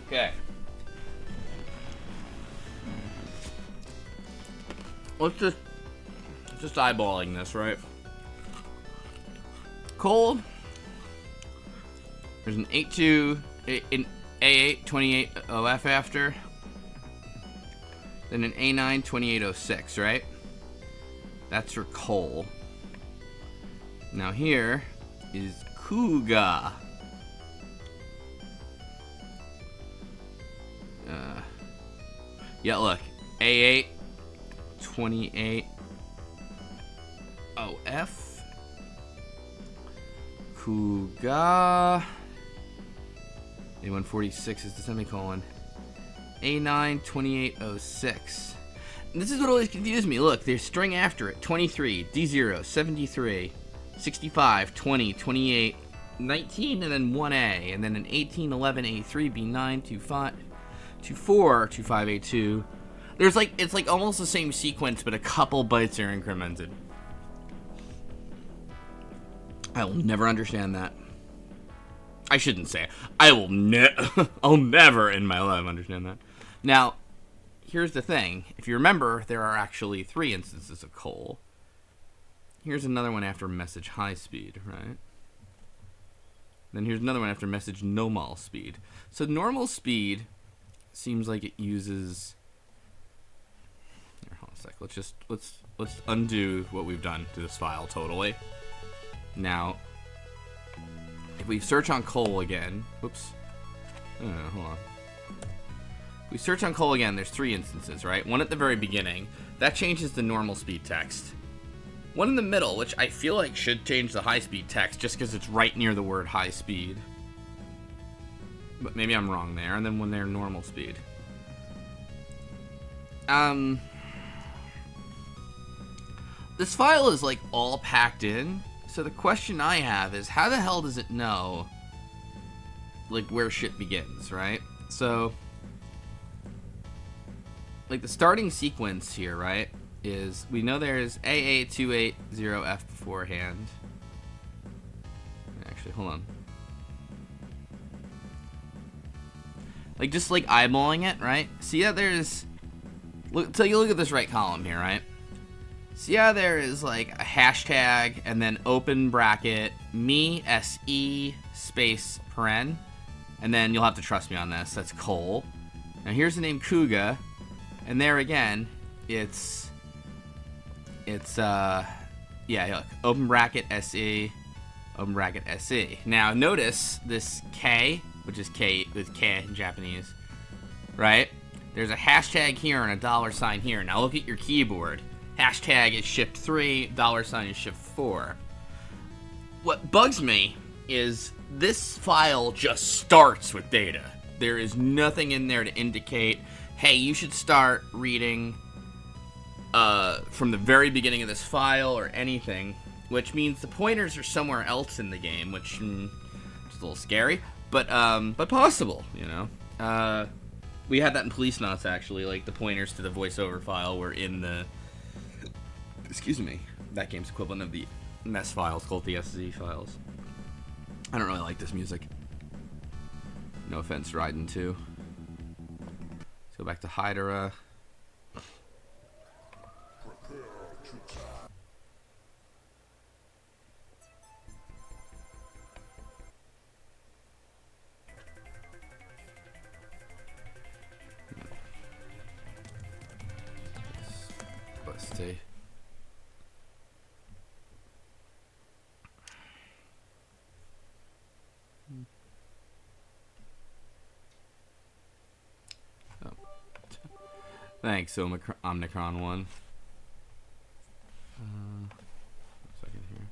Okay. Let's just eyeballing this, right? Cold. There's an 8.2, an A8 28OF after. Then an A9 2806, right? That's for coal. Now here is Kuga. Yeah, look. A8 28 OF Kuga. A146 is the semicolon. A9 2806. And this is what always confused me. Look, there's string after it. 23, D0, 73, 65, 20, 28, 19, and then 1A, and then an 18, 11, A3, B9, 25, 24, 25, A2. There's like, it's like almost the same sequence, but a couple bytes are incremented. I will never understand that. I shouldn't say it. I'll never in my life understand that. Now, here's the thing. If you remember, there are actually 3 instances of coal. Here's another one after message high speed, right? Then here's another one after message normal speed. So normal speed seems like it uses... Here, hold on a sec. Let's undo what we've done to this file totally. Now, if we search on coal again... Whoops. Hold on. If we search on coal again, there's 3 instances, right? One at the very beginning. That changes the normal speed text. One in the middle, which I feel like should change the high-speed text just because it's right near the word high speed. But maybe I'm wrong there. And then when they're normal speed. This file is like all packed in. So the question I have is, how the hell does it know like where shit begins, right? So like the starting sequence here, right? Is we know there's AA280F beforehand. Actually, hold on. Like just like eyeballing it, right? See how there's so you look at this right column here, right? See how there is like a hashtag and then open bracket me SE space paren, and then you'll have to trust me on this. That's coal. Now here's the name Kuga, and there again, it's yeah, look, open bracket SE, open bracket SE. Now notice this K, which is K with K in Japanese, right? There's a hashtag here and a $sign here. Now look at your keyboard. Hashtag is shift 3, $sign is shift 4. What bugs me is this file just starts with data. There is nothing in there to indicate, hey, you should start reading from the very beginning of this file or anything, which means the pointers are somewhere else in the game, which is a little scary, but possible, you know. We had that in Police Knots, actually, like the pointers to the voiceover file were in the, excuse me, that game's equivalent of the mess files called the SZ files. I don't really like this music. No offense, Raiden 2. Let's go back to Hydra. Let's see. Oh. Thanks, Omnicron 1. Second here.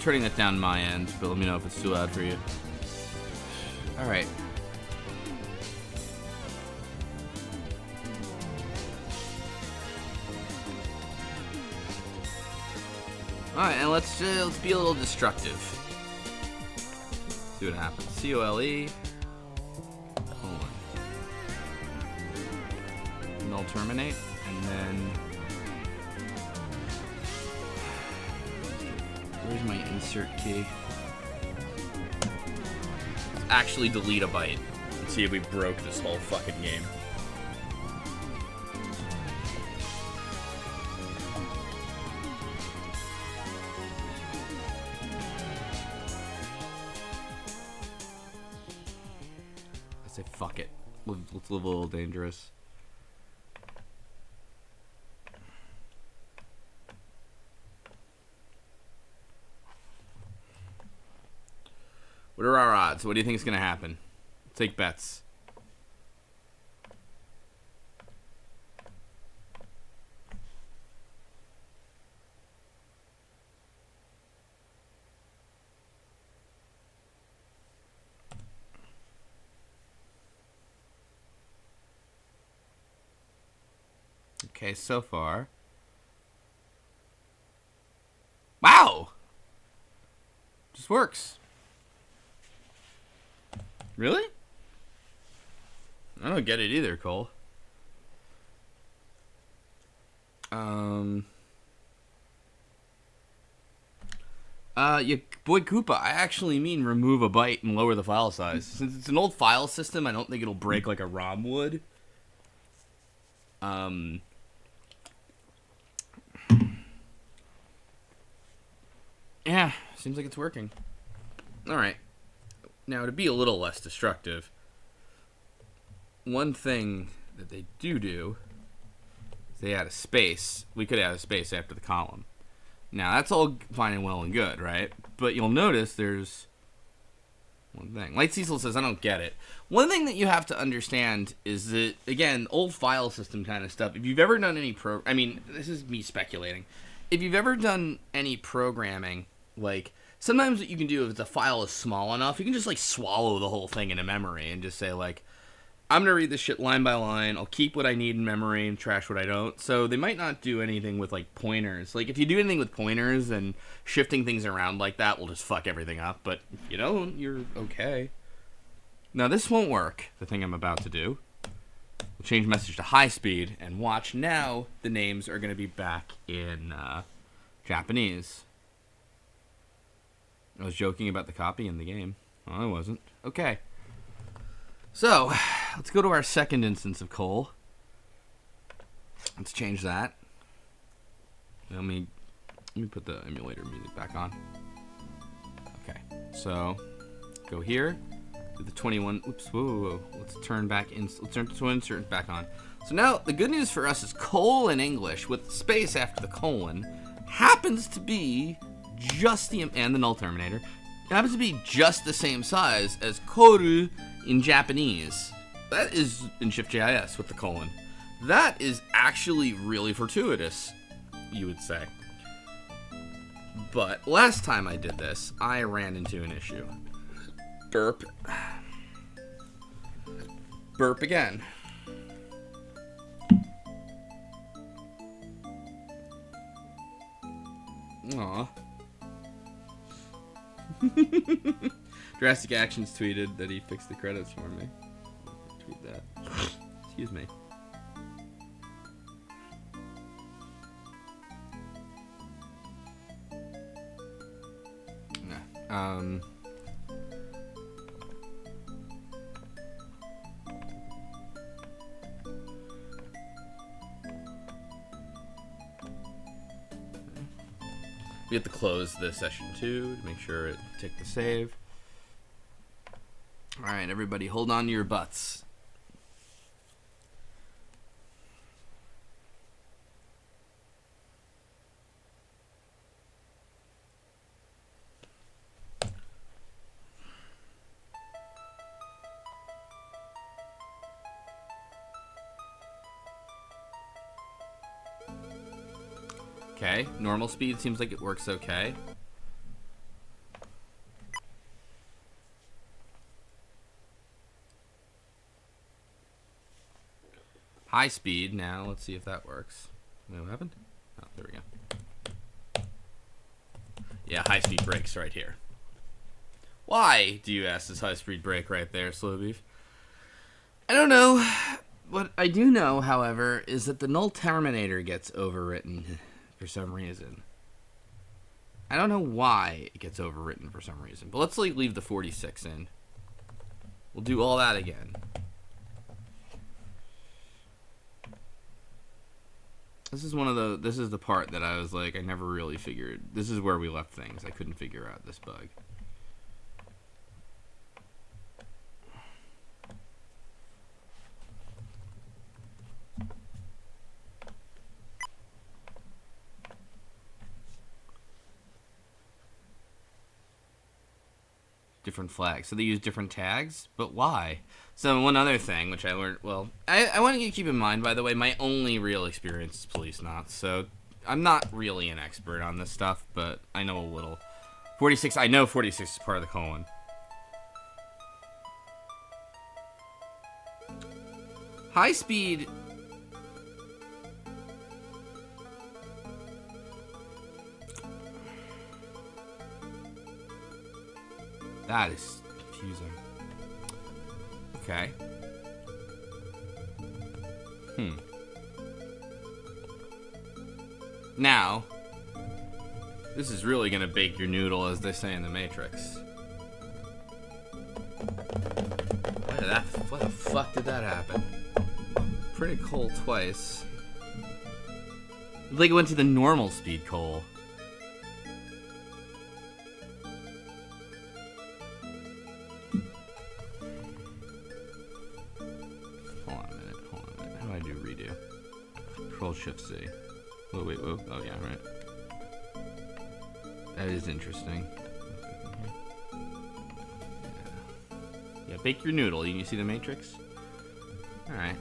Turning that down my end, but let me know if it's too loud for you. Alright. Alright, and let's be a little destructive. See what happens. COLE. Colon. Null terminate, and then where's my insert key? Let's actually delete a byte and see if we broke this whole fucking game. Say fuck it. Let's live a little dangerous. What are our odds? What do you think is going to happen? Take bets. Okay, so far. Wow! Just works. Really? I don't get it either, Cole. Yeah, boy Koopa, I actually mean remove a byte and lower the file size. Since it's an old file system, I don't think it'll break like a ROM would. Yeah, seems like it's working. Alright. Now, to be a little less destructive, one thing that they do is they add a space. We could add a space after the column. Now, that's all fine and well and good, right? But you'll notice there's one thing. Light Cecil says, I don't get it. One thing that you have to understand is that, again, old file system kind of stuff. If you've ever done any I mean, this is me speculating. If you've ever done any programming, like, sometimes what you can do if the file is small enough, you can just, like, swallow the whole thing into memory and just say, like, I'm going to read this shit line by line. I'll keep what I need in memory and trash what I don't. So they might not do anything with, like, pointers. Like, if you do anything with pointers and shifting things around like that will just fuck everything up. But if you don't, you're okay. Now, this won't work, the thing I'm about to do. We'll change message to high speed, and watch now the names are going to be back in Japanese. I was joking about the copy in the game. Oh, I wasn't. Okay. So, let's go to our second instance of Cole. Let's change that. Let me put the emulator music back on. Okay. So, go here. Do the 21. Oops. Whoa. Let's turn back in. Let's turn to insert back on. So now, the good news for us is Cole in English with space after the colon happens to be just the, and the null terminator, it happens to be just the same size as koru in Japanese. That is in ShiftJIS with the colon. That is actually really fortuitous, you would say. But last time I did this, I ran into an issue. Burp. Burp again. Aw. Drastic Actions tweeted that he fixed the credits for me. Tweet that. Excuse me. We have to close the session too to make sure it ticked the save. Alright, everybody, hold on to your butts. Okay, normal speed seems like it works okay. High speed, now let's see if that works. What happened? Oh, there we go. Yeah, high speed breaks right here. Why, do you ask, this high speed break right there, slowbeef? I don't know. What I do know, however, is that the null terminator gets overwritten for some reason. I don't know why it gets overwritten for some reason, but let's leave the 46 in. We'll do all that again. This is the part that I was like, I never really figured. This is where we left things. I couldn't figure out this bug. different flags. So they use different tags? But why? So one other thing, which I learned, well, I want you to keep in mind, by the way, my only real experience is police knots. So I'm not really an expert on this stuff, but I know a little. 46, I know 46 is part of the colon. High speed. That is confusing. Okay. Now, this is really gonna bake your noodle, as they say in the Matrix. What the fuck did that happen? Pretty coal twice. Like it went to the normal speed coal. Hold on a minute. How do I do redo? Control-Shift-C. Whoa, wait, whoa. Oh, yeah, right. That is interesting. Yeah, bake your noodle. You see the Matrix? Alright.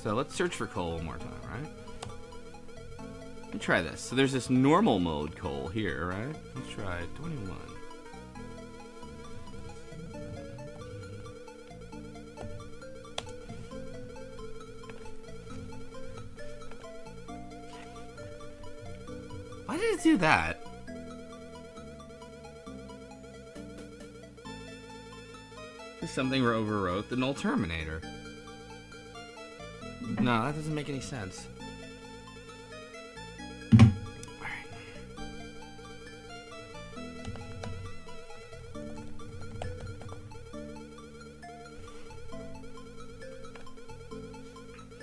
So let's search for coal one more time, right? Let me try this. So there's this normal mode coal here, right? Let's try 21. Why did it do that? There's something overwrote the null terminator. No, that doesn't make any sense. Alright.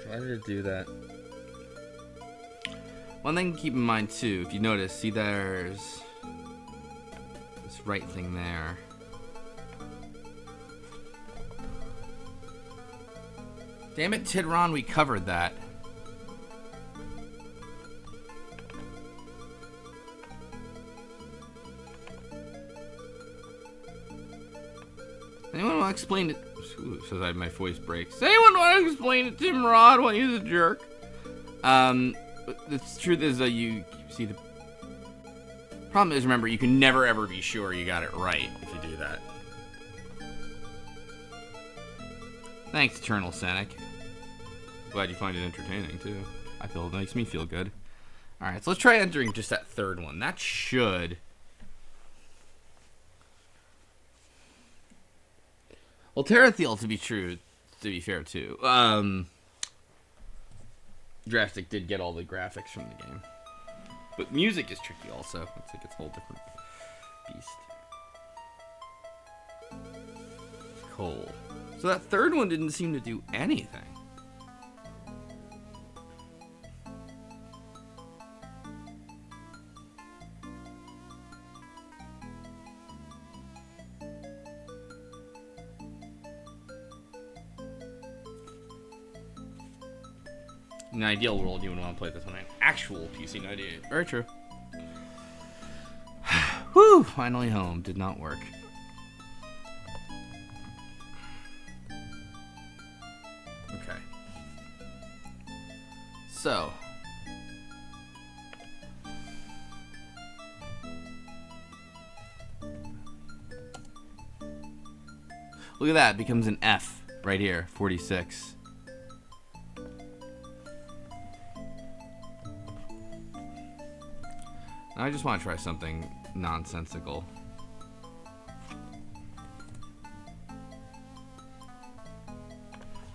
Why did it do that? One thing to keep in mind too, if you notice, see there's this right thing there. Damn it, Tidron, we covered that. Anyone want to explain it? Ooh, says my voice breaks. Anyone want to explain it to Tim Rod when he's a jerk? The truth is that you see the problem is, remember, you can never ever be sure you got it right if you do that. Thanks, Eternal Scenic. Glad you find it entertaining, too. I feel it makes me feel good. Alright, so let's try entering just that third one. That should... Well, Terrathiel, to be fair, too. Drastic did get all the graphics from the game. But music is tricky, also. Looks like it's a whole different beast. Coal. So that third one didn't seem to do anything. In an ideal world, you would want to play this on an actual PC 98. Very true. Whew, finally home. Did not work. Okay. So. Look at that. It becomes an F right here. 46. I just want to try something nonsensical.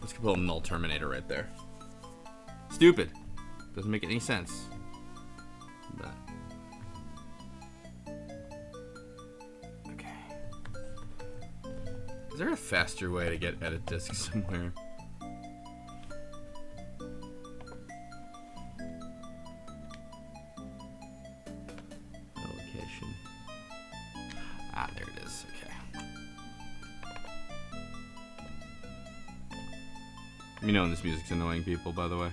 Let's put a null terminator right there. Stupid. Doesn't make any sense. But okay. Is there a faster way to get edit disk somewhere? There it is. Okay. You know this music's annoying people, by the way.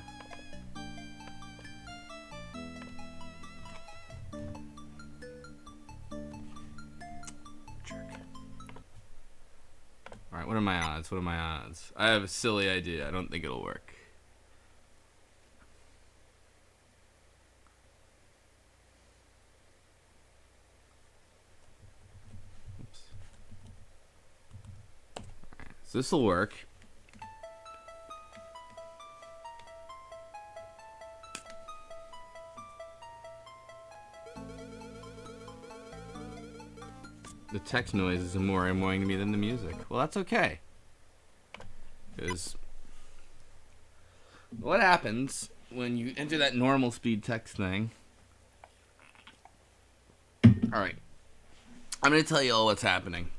Jerk. chance. What are my odds? I have a silly idea. I don't think it'll work. Oops. Alright, so this will work. The text noise is more annoying to me than the music. Well, that's okay. Because what happens when you enter that normal speed text thing? Alright. I'm going to tell you all what's happening.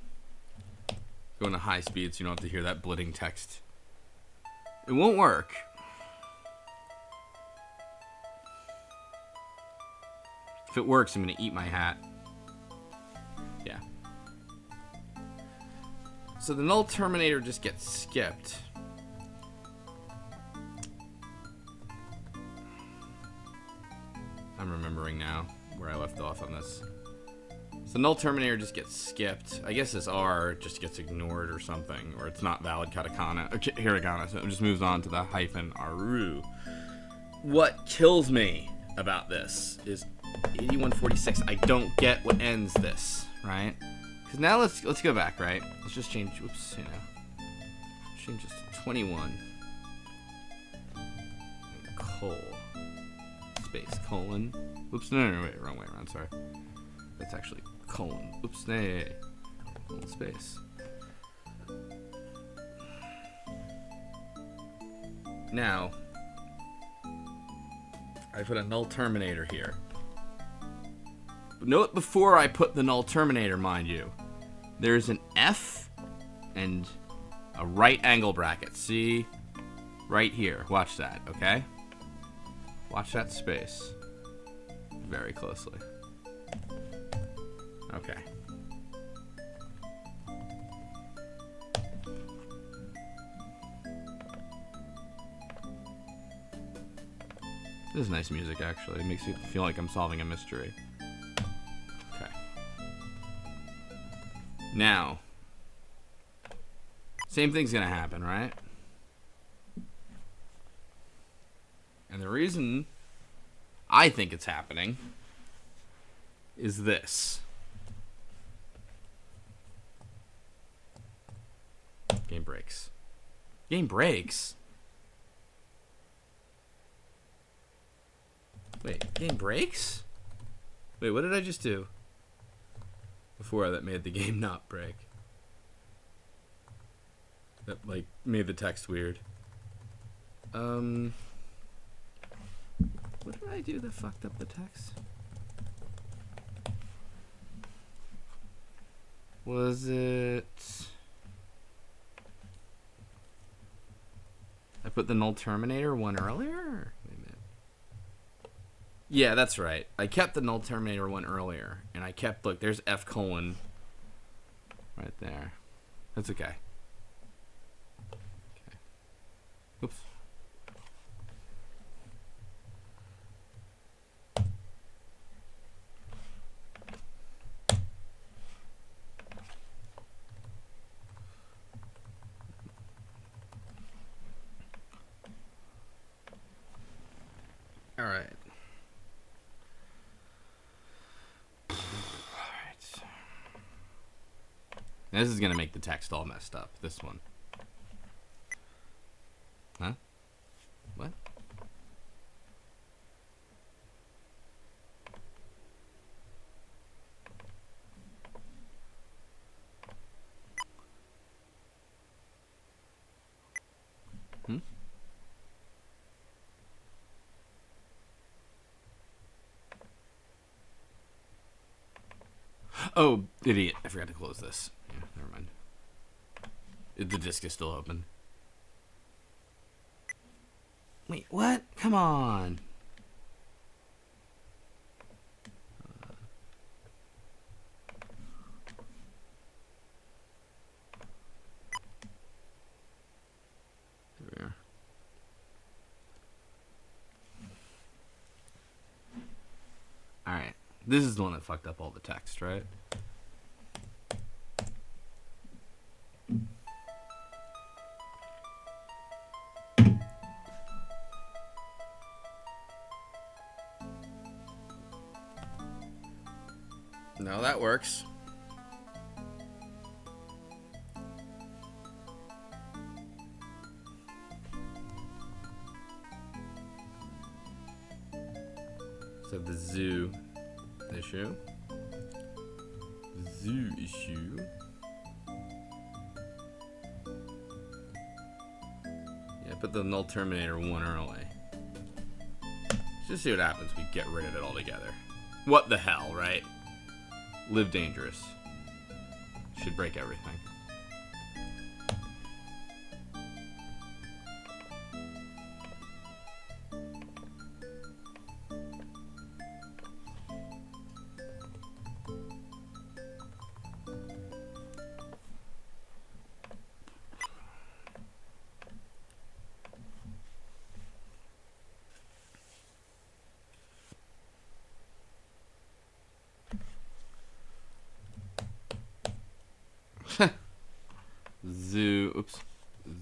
Going to high speed so you don't have to hear that blitting text. It won't work. If it works, I'm going to eat my hat. Yeah. So the null terminator just gets skipped. I'm remembering now where I left off on this. So null terminator just gets skipped. I guess this R just gets ignored or something, or it's not valid katakana or hiragana, so it just moves on to the hyphen aru. What kills me about this is 8146. I don't get what ends this, right? Because now let's go back, right? Let's just change. Oops, you know, change this to 21. Col. Space colon. Oops, no, wait, wrong way around. Sorry. That's actually colon. Oops, nay. Colon space. Now, I put a null terminator here. Note before I put the null terminator, mind you, there's an F and a right angle bracket. See? Right here. Watch that, okay? Watch that space very closely. Okay. This is nice music, actually. It makes you feel like I'm solving a mystery. Okay. Now, same thing's gonna happen, right? And the reason I think it's happening is this. Game breaks. Game breaks? Wait, game breaks? Wait, what did I just do before that made the game not break? That, like, made the text weird. What did I do that fucked up the text? Was it... I put the null terminator one earlier? Wait a minute. Yeah, that's right. I kept the null terminator one earlier. And I kept, look, there's F colon right there. That's okay. Okay. Oops. All right. Now this is going to make the text all messed up. This one. Huh? What? Hmm? Oh, idiot. I forgot to close this. Yeah, never mind. The disk is still open. Wait, what? Come on. There we are. Alright. This is the one that fucked up all the text, right? No, that works. So the zoo issue. Zoo issue. Yeah, put the null terminator 1 early. Just see what happens. We get rid of it altogether. What the hell, right? Live dangerous. Should break everything. Zoo, oops.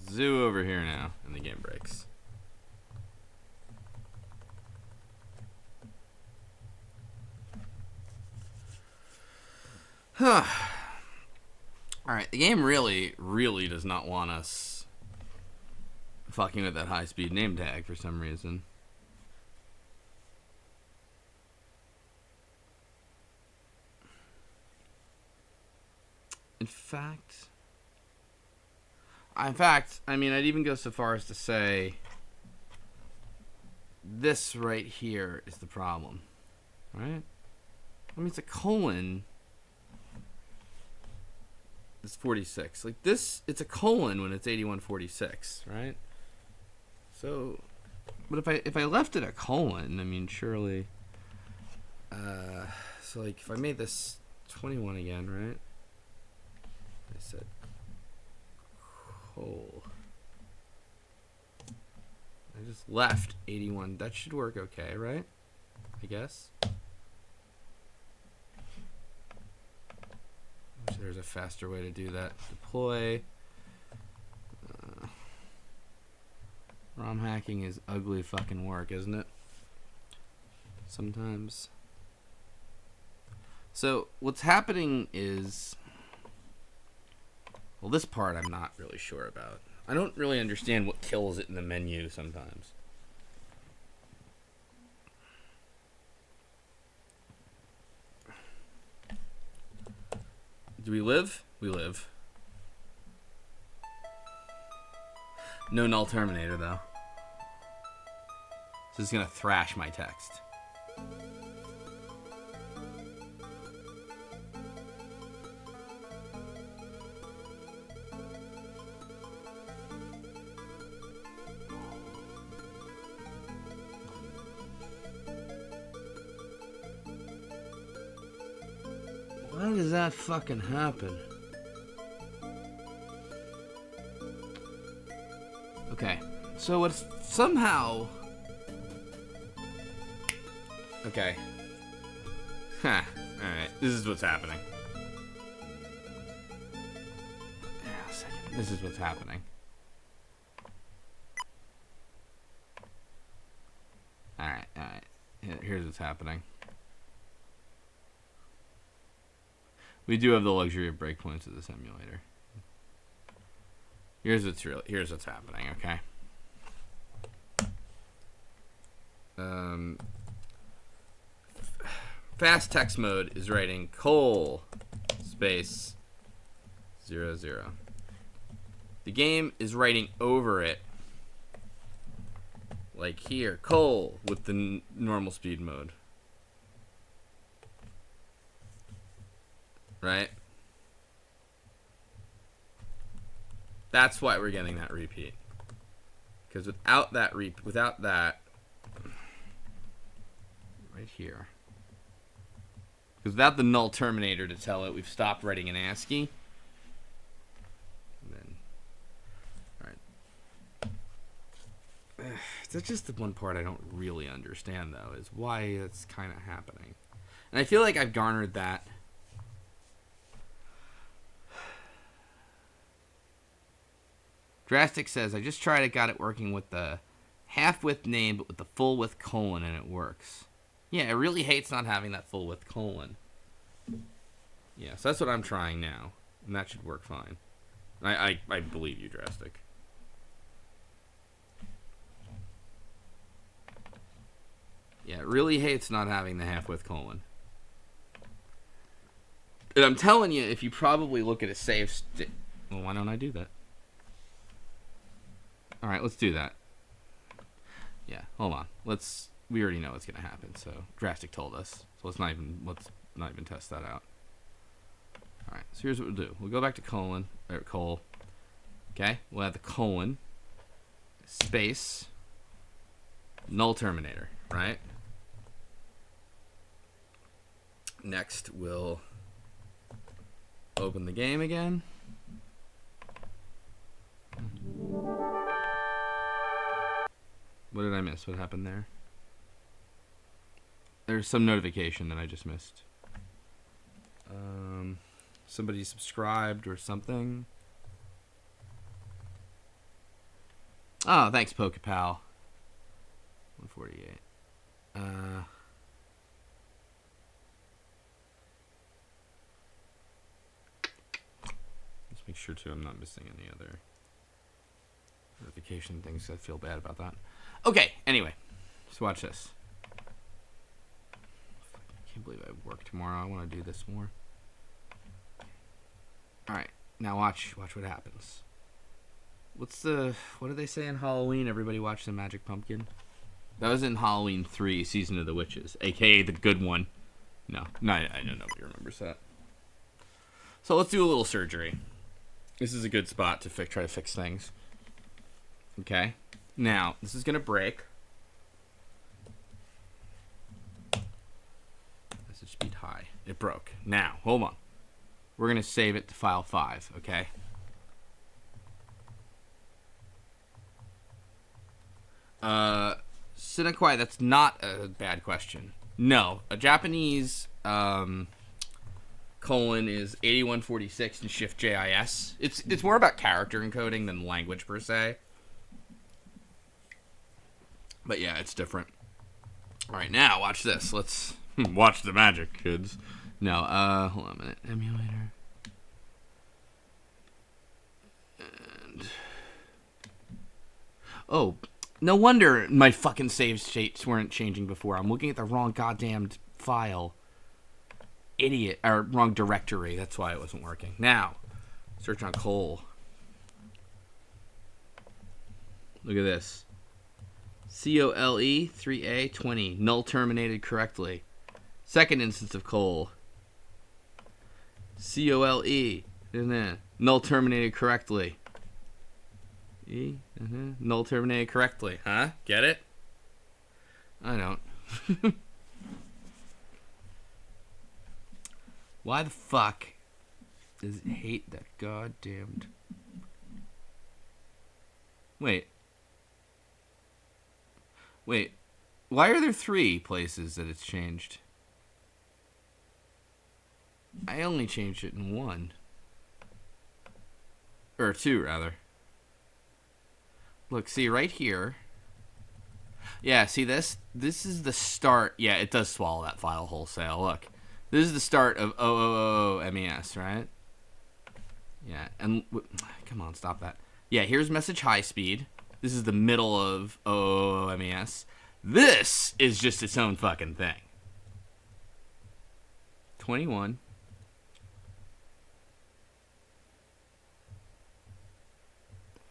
Zoo over here now, and the game breaks. Huh. Alright, the game really does not want us fucking with that high-speed name tag for some reason. In fact, I mean, I'd even go so far as to say this right here is the problem, right? I mean, it's a colon. It's 46. Like this, it's a colon when it's 8146, right? So, but if I left it a colon, I mean, surely. So like if I made this 21 again, right? I said coal. I just left 81. That should work okay, right? I guess. There's a faster way to do that. Deploy. ROM hacking is ugly fucking work, isn't it? Sometimes. So what's happening is, well, this part I'm not really sure about. I don't really understand what kills it in the menu sometimes. Do we live? We live. No null terminator, though. So it's going to thrash my text. Why does that fucking happen? Okay, so it's somehow... Okay. Huh, alright, this is what's happening. Yeah, a second. This is what's happening. Alright. Here's what's happening. We do have the luxury of breakpoints of the simulator. Here's what's happening, okay? Fast text mode is writing col space 00. The game is writing over it, like here, col with the normal speed mode. Right? That's why we're getting that repeat. Because without that right here. Because without the null terminator to tell it we've stopped writing an ASCII. And then, all right. That's just the one part I don't really understand, though, is why it's kind of happening. And I feel like I've garnered that. Drastic says, I just tried it, got it working with the half-width name, but with the full-width colon, and it works. Yeah, it really hates not having that full-width colon. Yeah, so that's what I'm trying now, and that should work fine. I believe you, Drastic. Yeah, it really hates not having the half-width colon. And I'm telling you, if you probably look at a save well, why don't I do that? Alright, let's do that. Yeah, hold on. We already know what's gonna happen, so Drastic told us. So let's not even test that out. Alright, so here's what we'll do. We'll go back to col. Okay, we'll have the colon, space, null terminator, right? Next, we'll open the game again. What did I miss? What happened there? There's some notification that I just missed. Somebody subscribed or something. Oh, thanks, PokePal. 148. Let's make sure, too, I'm not missing any other notification things. I feel bad about that. Okay, anyway. Just watch this. I can't believe I work tomorrow. I want to do this more. Alright, now watch what happens. What do they say in Halloween? Everybody watch the Magic Pumpkin? That was in Halloween 3, Season of the Witches, aka the good one. No, I don't know if he remembers that. So let's do a little surgery. This is a good spot to try to fix things. Okay, now this is gonna break. Message speed high. It broke. Now, hold on. We're gonna save it to file 5. Okay. Sinakwai, that's not a bad question. No, a Japanese colon is 8146 and shift JIS. It's more about character encoding than language per se. But yeah, it's different. All right, now watch this. Let's watch the magic, kids. No, hold on a minute. Emulator. And oh, no wonder my fucking save states weren't changing before. I'm looking at the wrong goddamn file. Idiot. Or wrong directory. That's why it wasn't working. Now, search on Cole. Look at this. COLE 3A 20. Null terminated correctly. Second instance of Cole. COLE. Null terminated correctly. Null terminated correctly. Huh? Get it? I don't. Why the fuck does it hate that goddamned... Wait. Why are there 3 places that it's changed? I only changed it in 1. Or 2, rather. Look, see, right here. Yeah, see this? This is the start. Yeah, it does swallow that file wholesale. Look. This is the start of MES, right? Yeah, and... Come on, stop that. Yeah, here's message high speed. This is the middle of MES. This is just its own fucking thing. 21.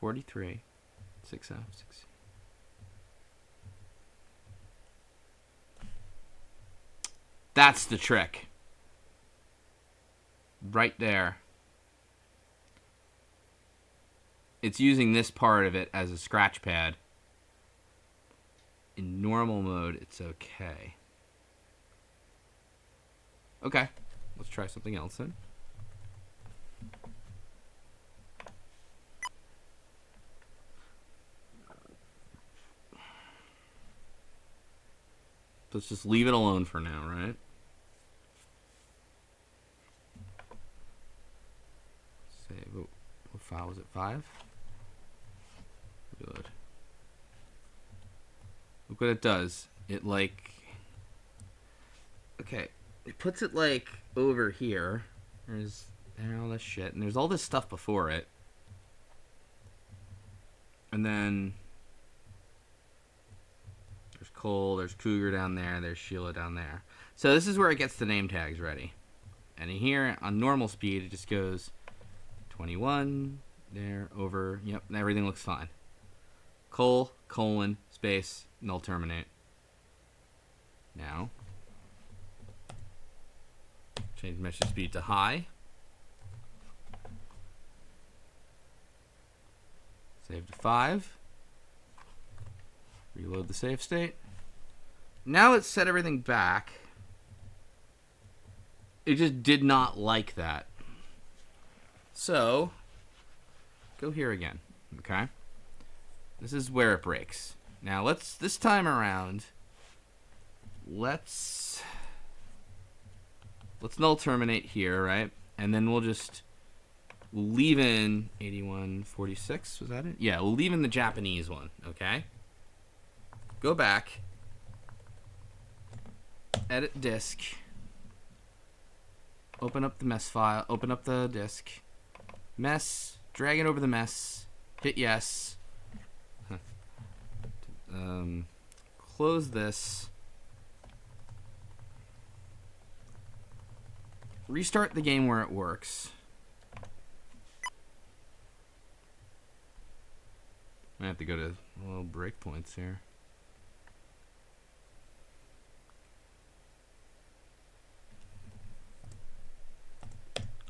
$43. 6 out of 6. That's the trick. Right there. It's using this part of it as a scratch pad. In normal mode, it's okay. Okay. Let's try something else then. Let's just leave it alone for now, right? Save. What file was it? 5? Good. Look what it does. It like... Okay. It puts it like over here. There's all this shit, and there's all this stuff before it. And then there's Cole, there's Cougar down there, there's Sheila down there. So this is where it gets the name tags ready. And in here, on normal speed, it just goes 21, there, over, yep, everything looks fine. Cole, colon, space, null terminate. Now, change message speed to high. Save to 5. Reload the save state. Now let's set everything back. It just did not like that. So, go here again, okay? This is where it breaks. Now this time around, let's null terminate here, right? And then we'll just leave in 8146, was that it? Yeah, we'll leave in the Japanese one, okay? Go back, edit disk, open up the mess file, open up the disk, mess, drag it over the mess, hit yes, close this, restart the game where it works. I have to go to little breakpoints here.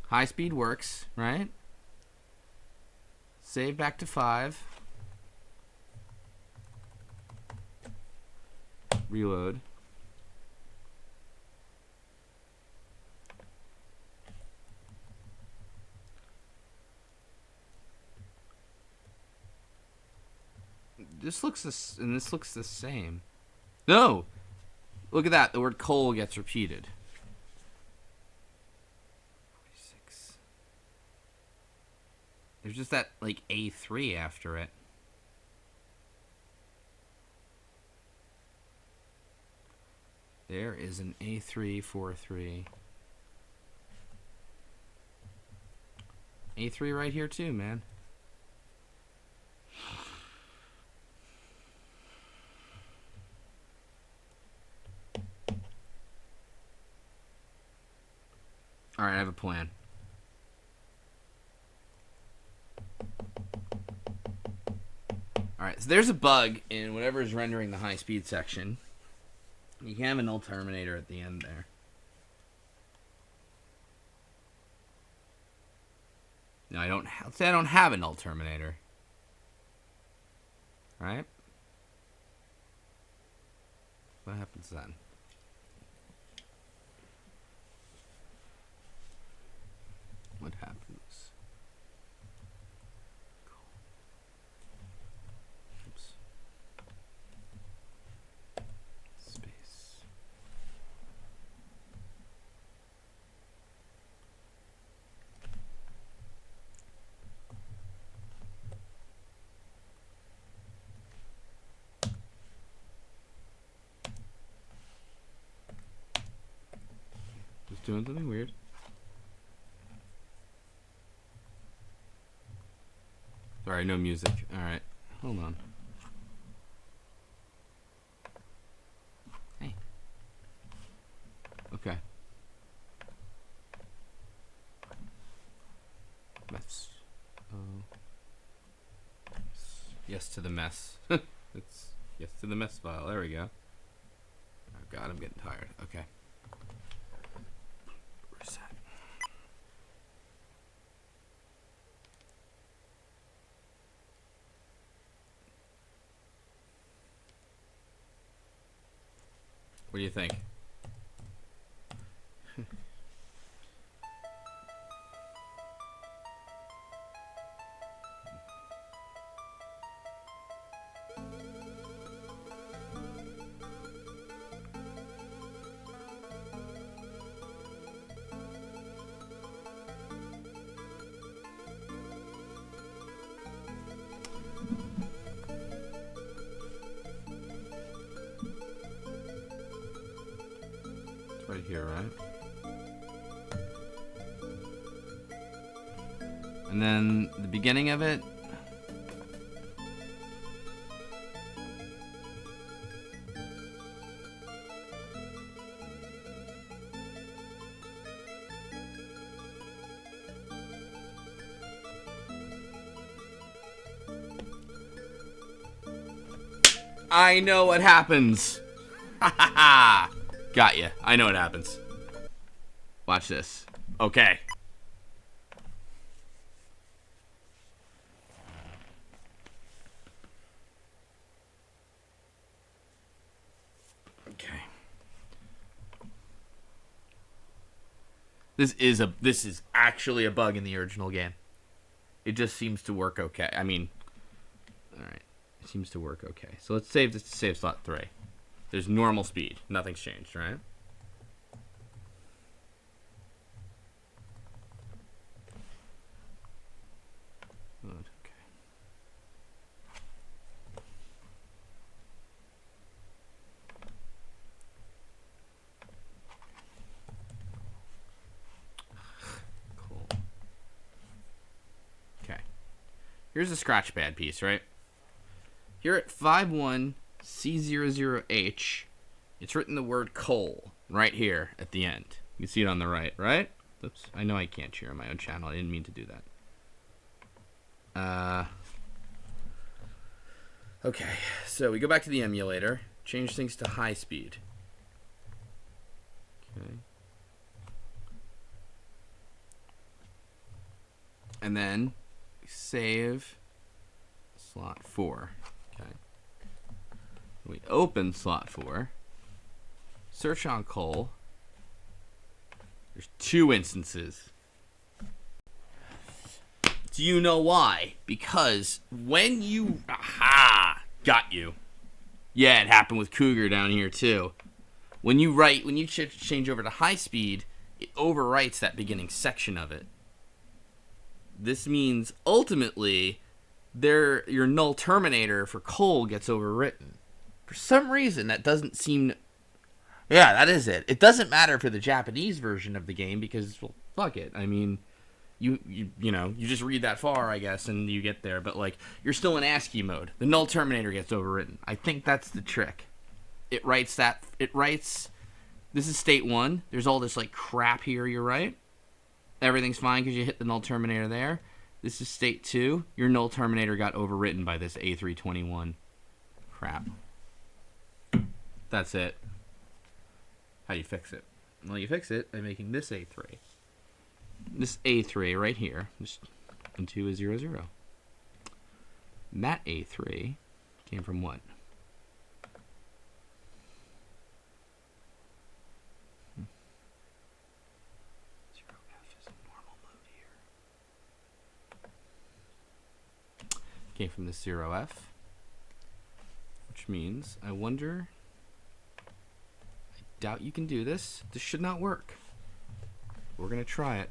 High speed works, right? Save back to 5. Reload. This looks and this looks the same. No! Look at that. The word coal gets repeated. 46. There's just that, like, A3 after it. There is an A343. A3 right here too, man. Alright, I have a plan. Alright, so there's a bug in whatever is rendering the high speed section. You can have a null terminator at the end there. No, I don't. Let's say I don't have a null terminator. Right? What happens then? What happens? Oops. Space. Just doing something weird. Sorry, no music. Alright, hold on. Hey. Okay. Mess. Yes to the mess. It's yes to the mess file. There we go. Oh god, I'm getting tired. Okay. Reset. What do you think? Right here, right? And then the beginning of it. I know what happens. Ha ha ha. Got you. I know what happens. Watch this. Okay. Okay. This is actually a bug in the original game. It just seems to work okay. I mean, all right. It seems to work okay. So let's save this to save slot 3. There's normal speed. Nothing's changed, right? Good, okay. Cool. Okay. Here's a scratch pad piece, right? Here at 51C00H, it's written the word coal right here at the end. You can see it on the right, right? Oops, I know I can't share on my own channel. I didn't mean to do that. Okay, so we go back to the emulator, change things to high speed. Okay. And then save slot 4. Okay. We open slot 4. Search on coal. There's 2 instances. Do you know why? Because when you... Aha! Got you. Yeah, it happened with Cougar down here too. When you change over to high speed, it overwrites that beginning section of it. This means ultimately your null terminator for coal gets overwritten. For some reason, that doesn't seem... Yeah, that is it. It doesn't matter for the Japanese version of the game because, well, fuck it. I mean, you just read that far, I guess, and you get there. But, like, you're still in ASCII mode. The null terminator gets overwritten. I think that's the trick. It writes... This is state 1. There's all this, like, crap here, you're right. Everything's fine because you hit the null terminator there. This is state 2. Your null terminator got overwritten by this A321 crap. That's it. How do you fix it? Well, you fix it by making this A3. This A3 right here, just into a 0, 0. And that A3 came from what? Came from this 0F, which means, I wonder, I doubt you can do this. This should not work. We're going to try it.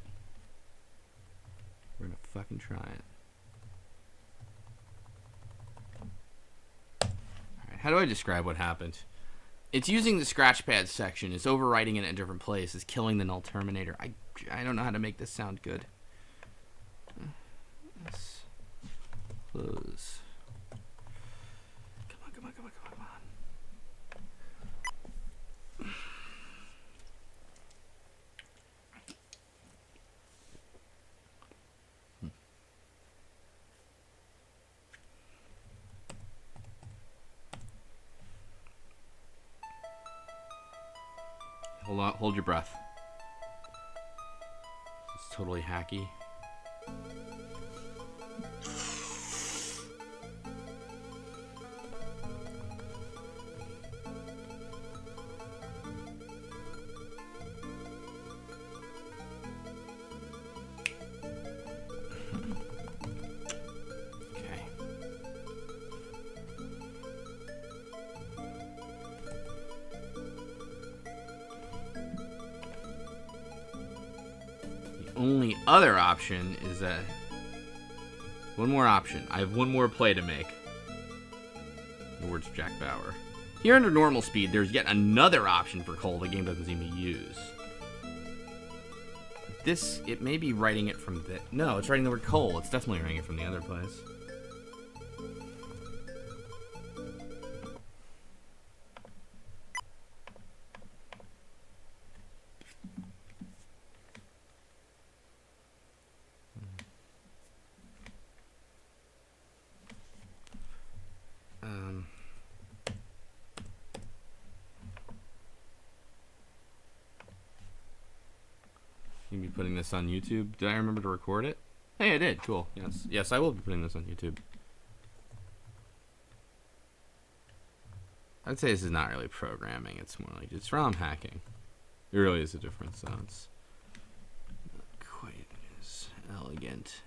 We're going to fucking try it. Alright, how do I describe what happened? It's using the scratch pad section. It's overwriting it in a different place. It's killing the null terminator. I don't know how to make this sound good. Close. Come on, come on, come on, come on, come on. Hold on, hold your breath. It's totally hacky. Only other option is that one more option. I have one more play to make. In the words of Jack Bauer. Here under normal speed, there's yet another option for coal the game doesn't seem to use. This, it may be writing it from the... No, it's writing the word coal. It's definitely writing it from the other place. You be putting this on YouTube? Did I remember to record it? Hey, I did. Cool. Yes. Yes, I will be putting this on YouTube. I'd say this is not really programming. It's more like it's ROM hacking. There really is a difference, though. It's not quite as elegant.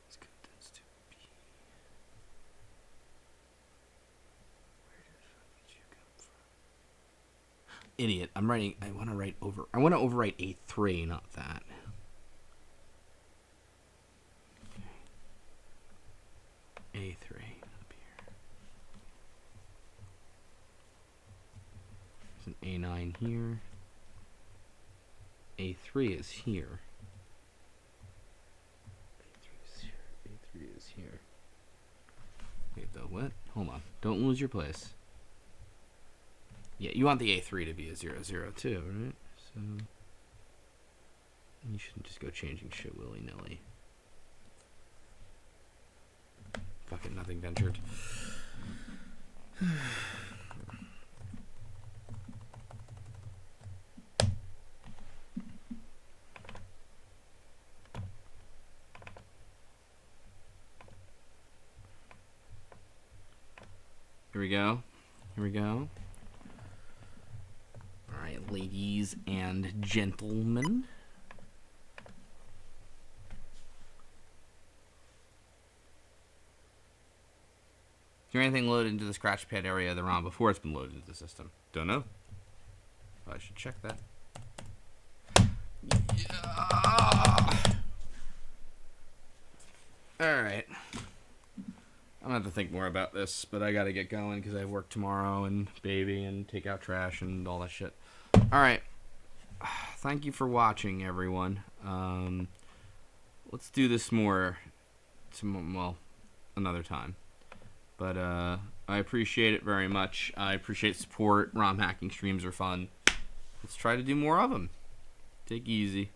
Let's go this to B. Where did you come from? Idiot. I'm writing. I want to write over. I want to overwrite A3, not that. Okay. A3. An A9 here. A3 is here. A3 is here. Wait, though, what? Hold on. Don't lose your place. Yeah, you want the A3 to be a 0, 0, 2, right? So you shouldn't just go changing shit willy-nilly. Fuck it, nothing ventured. Here we go. Here we go. Alright, ladies and gentlemen. Is there anything loaded into the scratchpad area of the ROM before it's been loaded into the system? Don't know. I should check that. Yeah. Alright. I'm gonna have to think more about this, but I gotta get going because I have work tomorrow and baby and take out trash and all that shit. Alright. Thank you for watching, everyone. Let's do this more, well, another time. But I appreciate it very much. I appreciate support. ROM hacking streams are fun. Let's try to do more of them. Take it easy.